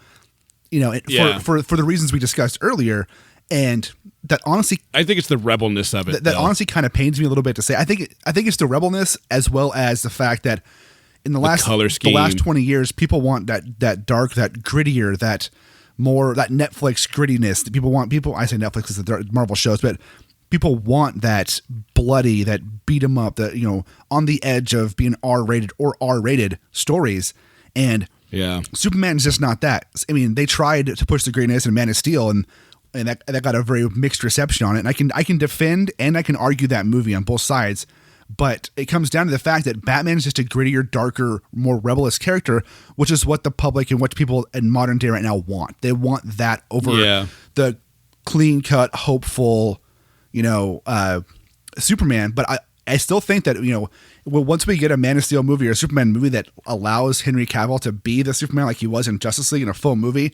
You know, for the reasons we discussed earlier. And that honestly, I think it's the rebelness of it. That honestly kind of pains me a little bit to say. I think it's the rebelness as well as the fact that in the last 20 years, people want that dark, that grittier, that Netflix grittiness. I say Netflix is the Marvel shows, but people want that bloody, that beat 'em up, that, you know, on the edge of being R-rated or R-rated stories. And Superman's just not that. I mean, they tried to push the greatness in Man of Steel, and that got a very mixed reception on it. And I can defend and I can argue that movie on both sides, but it comes down to the fact that Batman's just a grittier, darker, more rebellious character, which is what the public and what people in modern day right now want. They want that over the clean cut, hopeful, you know, Superman. But I still think that, you know, once we get a Man of Steel movie or a Superman movie that allows Henry Cavill to be the Superman like he was in Justice League in a full movie,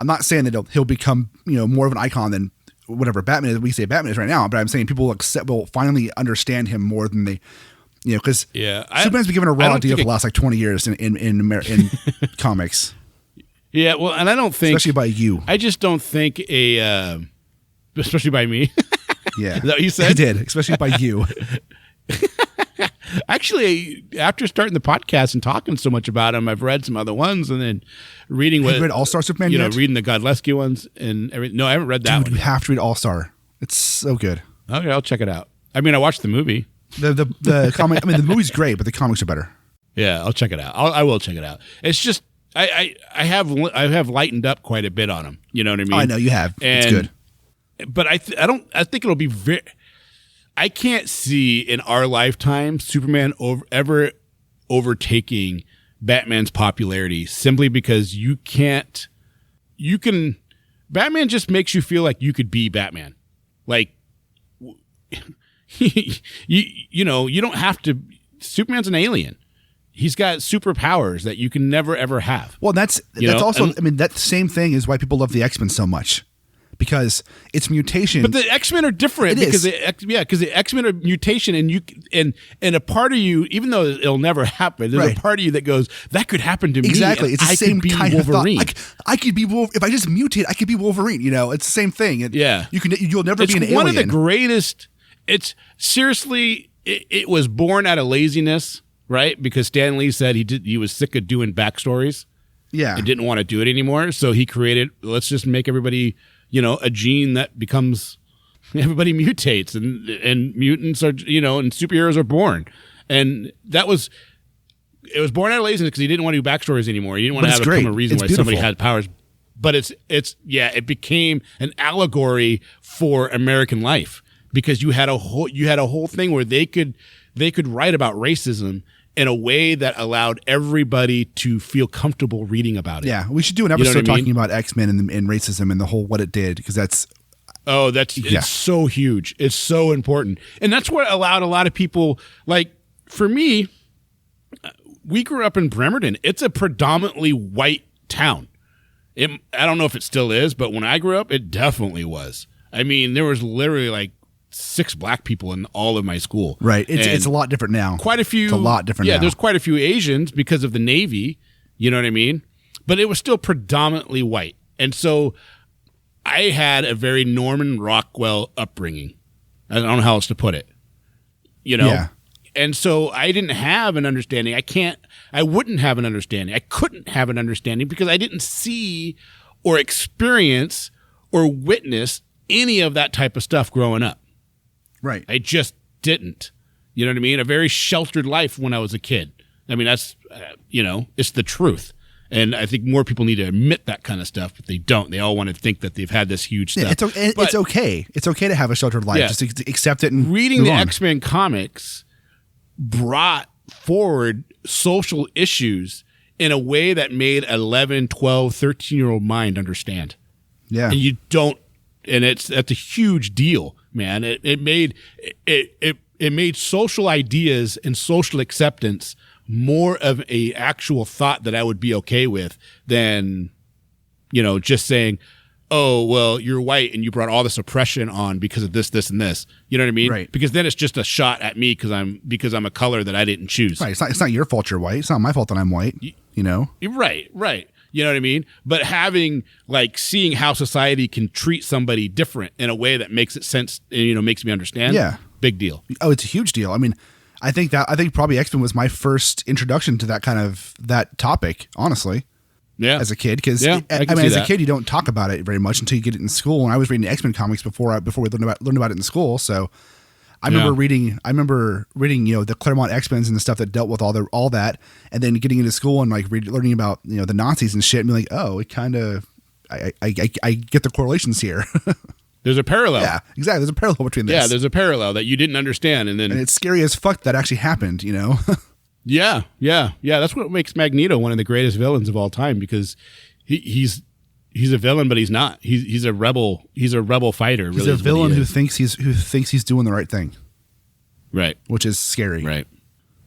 I'm not saying that he'll become, you know, more of an icon than whatever Batman is. We say Batman is right now, but I'm saying people will finally understand him more than they, you know, because Superman's been given a raw deal for the last like 20 years in comics. Yeah, well, and I don't think, especially by you. I just don't think especially by me. Yeah, is that what you said? I did, especially by you. Actually, after starting the podcast and talking so much about him, I've read some other ones and then reading Have you read All-Star Superman yet? Reading the Godlewski ones and everything. No, I haven't read that one. You have to read All-Star. It's so good. Okay, I'll check it out. I mean, I watched the movie. The comic. I mean, the movie's great, but the comics are better. Yeah, I'll check it out. I will check it out. It's just I have lightened up quite a bit on him. You know what I mean? Oh, I know you have. It's good. But I think it'll be very. I can't see in our lifetime Superman ever overtaking Batman's popularity simply because Batman just makes you feel like you could be Batman. Like, you know, you don't have to, Superman's an alien. He's got superpowers that you can never, ever have. Well, that's also, I mean, that same thing is why people love the X-Men so much. Because it's mutation, but the X-Men are different. Because the X-Men are mutation, and a part of you, even though it'll never happen, there's a part of you that goes, that could happen to me. Exactly, it's the same kind Wolverine. of thought. I could be Wolverine if I just mutate. I could be Wolverine. You know, it's the same thing. You'll never be an alien. It's one of the greatest. It's seriously, it was born out of laziness, right? Because Stan Lee said he was sick of doing backstories. Yeah, and didn't want to do it anymore, so he created. Let's just make everybody. You know, a gene that becomes everybody mutates and mutants are, you know, and superheroes are born. And it was born out of laziness because he didn't want to do backstories anymore. He didn't want to have a reason why somebody had powers. But it became an allegory for American life because you had a whole thing where they could write about racism in a way that allowed everybody to feel comfortable reading about it. Yeah, we should do an episode talking about X-Men and racism and the whole what it did because that's it's so huge. It's so important. And that's what allowed a lot of people, like for me, we grew up in Bremerton. It's a predominantly white town. I don't know if it still is, but when I grew up, it definitely was. I mean, there was literally like 6 black people in all of my school. Right. It's a lot different now. Quite a few. It's a lot different now. Yeah, there's quite a few Asians because of the Navy. You know what I mean? But it was still predominantly white. And so I had a very Norman Rockwell upbringing. I don't know how else to put it. You know? Yeah. And so I didn't have an understanding. I wouldn't have an understanding. I couldn't have an understanding because I didn't see or experience or witness any of that type of stuff growing up. Right. I just didn't. You know what I mean? A very sheltered life when I was a kid. I mean, that's, it's the truth. And I think more people need to admit that kind of stuff, but they don't. They all want to think that they've had this huge stuff. It's okay. It's okay to have a sheltered life. Yeah. Just accept it and reading move the on. X-Men comics brought forward social issues in a way that made 11, 12, 13-year-old mind understand. Yeah. And you don't, and that's a huge deal, man. It made social ideas and social acceptance more of a actual thought that I would be okay with than, just saying, oh, well, you're white and you brought all this oppression on because of this, this, and this. You know what I mean? Right. Because then it's just a shot at me because I'm a color that I didn't choose. Right. It's not your fault you're white. It's not my fault that I'm white. Right. You know what I mean? But seeing how society can treat somebody different in a way that makes it sense, makes me understand. Yeah. Big deal. Oh, it's a huge deal. I mean, I think probably X-Men was my first introduction to that topic, honestly. Yeah. As a kid, because as a kid, you don't talk about it very much until you get it in school. And I was reading X-Men comics before we learned about it in school. So I remember reading, the Claremont X-Men and the stuff that dealt with all that, and then getting into school and learning about the Nazis and shit, and being like, oh, it kind of, I get the correlations here. There's a parallel. Yeah, exactly. There's a parallel between this. Yeah, there's a parallel that you didn't understand, and it's scary as fuck that actually happened. Yeah. That's what makes Magneto one of the greatest villains of all time, because he's a villain, but he's not. He's a rebel. He's a rebel fighter. Really, he's a villain who thinks he's doing the right thing. Right. Which is scary. Right.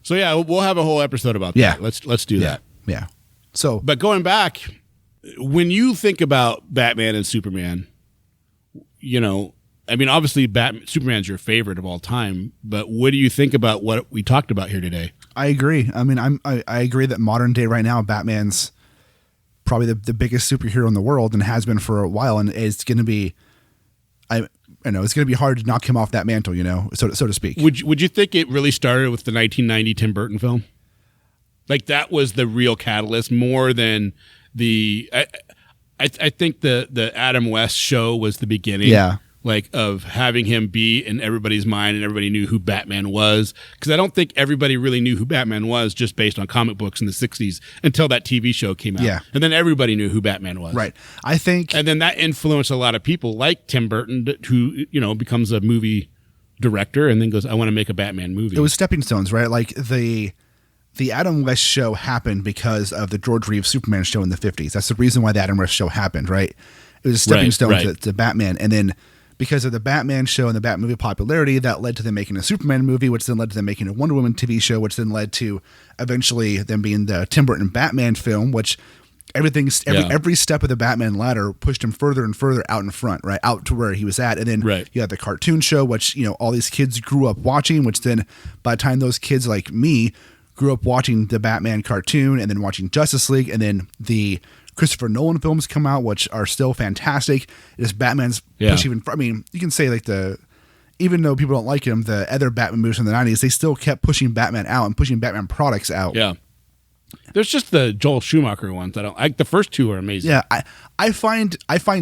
So yeah, we'll have a whole episode about that. Let's do that. Yeah. So, but going back, when you think about Batman and Superman, obviously Superman's your favorite of all time, but what do you think about what we talked about here today? I agree. I mean, I agree that modern day right now, Batman's probably the biggest superhero in the world and has been for a while, and it's going to be, it's going to be hard to knock him off that mantle, so to speak. Would you think it really started with the 1990 Tim Burton film? Like that was the real catalyst, more than the. I think the Adam West show was the beginning. Yeah. Of having him be in everybody's mind and everybody knew who Batman was. Because I don't think everybody really knew who Batman was just based on comic books in the 60s until that TV show came out. Yeah. And then everybody knew who Batman was. Right. I think. And then that influenced a lot of people like Tim Burton, who, becomes a movie director and then goes, I want to make a Batman movie. It was stepping stones, right? Like the Adam West show happened because of the George Reeves Superman show in the 50s. That's the reason why the Adam West show happened, right? It was a stepping stone to Batman. And then because of the Batman show and the Batman movie popularity, that led to them making a Superman movie, which then led to them making a Wonder Woman TV show, which then led to eventually them being the Tim Burton Batman film, which every step of the Batman ladder pushed him further and further out in front, right? Out to where he was at. And then you had the cartoon show, which, all these kids grew up watching, which then by the time those kids like me grew up watching the Batman cartoon and then watching Justice League, and then the Christopher Nolan films come out, which are still fantastic. It's Batman's push even. I mean, you can say even though people don't like him, the other Batman movies in the 90s, they still kept pushing Batman out and pushing Batman products out. Yeah. There's just the Joel Schumacher ones. I don't like. The first two are amazing. Yeah, I find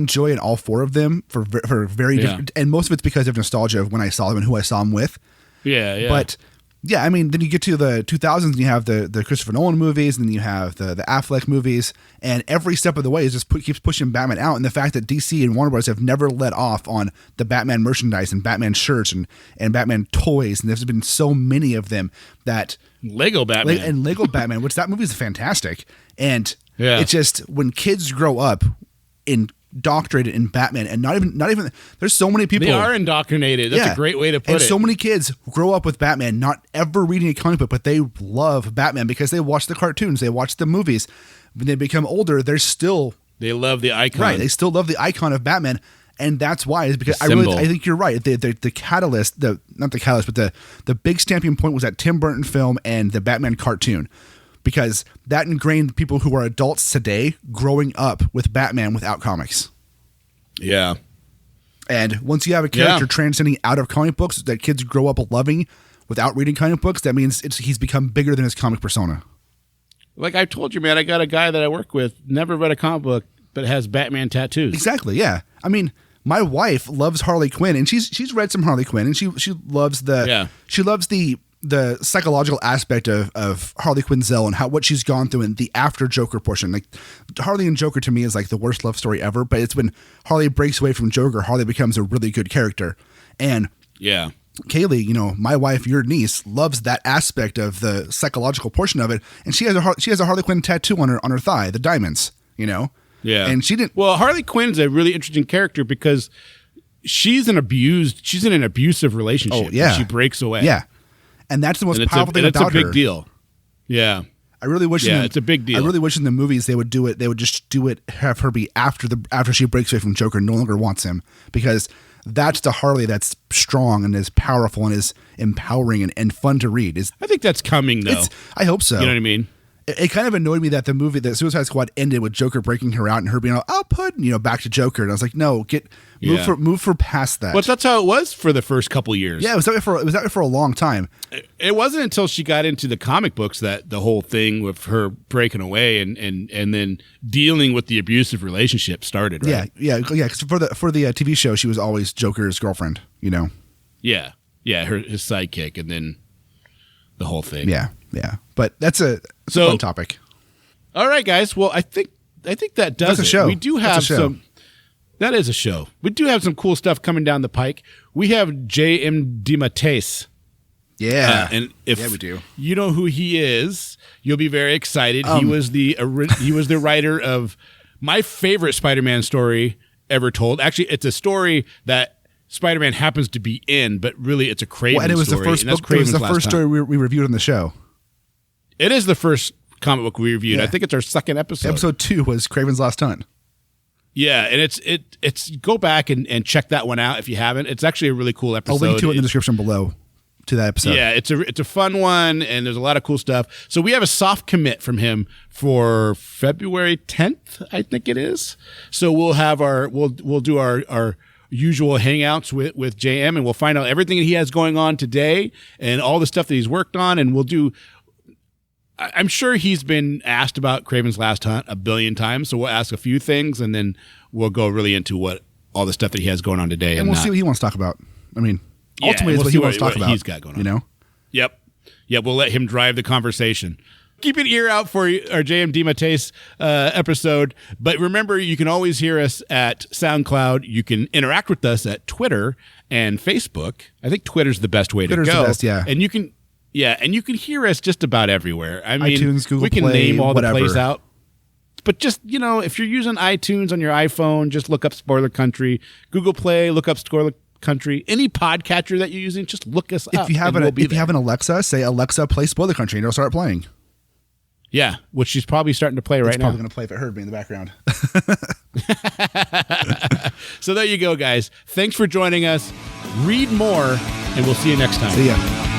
joy in all four of them for very different, and most of it's because of nostalgia of when I saw them and who I saw them with. Yeah. But yeah, I mean, then you get to the 2000s and you have the Christopher Nolan movies, and then you have the Affleck movies, and every step of the way is just keeps pushing Batman out. And the fact that DC and Warner Bros. Have never let off on the Batman merchandise and Batman shirts and Batman toys, and there's been so many of them that Lego Batman Lego Batman, which that movie is fantastic. And yeah. It's just when kids grow up indoctrinated in Batman, and not even there's so many people, they are indoctrinated. That's a great way to put it. And so many kids grow up with Batman, not ever reading a comic book, but they love Batman because they watch the cartoons, they watch the movies. When they become older, they love the icon. Right, they still love the icon of Batman. And that's why, is because I think you're right. The catalyst, not the catalyst, but the big stamping point was that Tim Burton film and the Batman cartoon, because that ingrained people who are adults today growing up with Batman without comics. Yeah. And once you have a character transcending out of comic books that kids grow up loving without reading comic books, that means he's become bigger than his comic persona. Like I told you, man, I got a guy that I work with, never read a comic book, but has Batman tattoos. Exactly, yeah. I mean, my wife loves Harley Quinn, and she's read some Harley Quinn, and she loves the the psychological aspect of Harley Quinzel and what she's gone through in the after Joker portion. Like Harley and Joker to me is like the worst love story ever, but it's when Harley breaks away from Joker, Harley becomes a really good character. And Yeah. Kaylee, you know, my wife, your niece, loves that aspect of the psychological portion of it, and she has a Harley Quinn tattoo on her thigh, the diamonds, you know. Yeah. And she didn't. Well, Harley Quinn's a really interesting character because she's in an abusive relationship. Oh, yeah. And she breaks away. Yeah. And that's the most powerful thing it's about a big her. deal. Yeah. I really wish. It's a big deal. I really wish in the movies they would do it. They would just do it. Have her be after she breaks away from Joker, and no longer wants him, because that's the Harley that's strong and is powerful and is empowering and fun to read. I think that's coming though. I hope so. You know what I mean? It kind of annoyed me that the Suicide Squad ended with Joker breaking her out and her being like, I'll put, back to Joker. And I was like, no, move for past that. But that's how it was for the first couple years. Yeah, it was that way for a long time. It wasn't until she got into the comic books that the whole thing with her breaking away and then dealing with the abusive relationship started, right? Yeah. Because for the TV show, she was always Joker's girlfriend, Yeah. His sidekick, and then the whole thing. Yeah. But that's a fun topic. All right, guys. Well, I think that does That's a it. show. We do have some. That is a show. We do have some cool stuff coming down the pike. We have J.M. DeMatteis. Yeah. And if we do. You know who he is, you'll be very excited. He was the writer of my favorite Spider-Man story ever told. Actually, it's a story that Spider-Man happens to be in, but really it's a Craven story. And it was the first book. It was the first story we reviewed on the show. It is the first comic book we reviewed. Yeah. I think it's our second episode. Episode 2 was Craven's Last Hunt. Yeah, and it's go back and check that one out if you haven't. It's actually a really cool episode. I'll link to it in the description below to that episode. Yeah, it's a fun one, and there's a lot of cool stuff. So we have a soft commit from him for February 10th, I think it is. So we'll have we'll do our usual hangouts with JM, and we'll find out everything that he has going on today and all the stuff that he's worked on, and we'll do. I'm sure he's been asked about Craven's Last Hunt a billion times, so we'll ask a few things, and then we'll go really into what all the stuff that he has going on today. And we'll see what he wants to talk about. I mean, ultimately, we'll it's what he wants to talk about. He's got going on. You know? Yep. We'll let him drive the conversation. Keep an ear out for our JM DeMatteis episode. But remember, you can always hear us at SoundCloud. You can interact with us at Twitter and Facebook. I think Twitter's the best way to go. Twitter's the best, yeah. And you can hear us just about everywhere. I mean, iTunes, Google we can Play, name all whatever. the plays out. But just, if you're using iTunes on your iPhone, just look up Spoiler Country. Google Play, look up Spoiler Country. Any podcatcher that you're using, just look us up. If you have an Alexa, say Alexa, play Spoiler Country, and it'll start playing. Yeah, which she's probably starting to play right now. Probably going to play if it heard me in the background. So there you go, guys. Thanks for joining us. Read more, and we'll see you next time. See ya.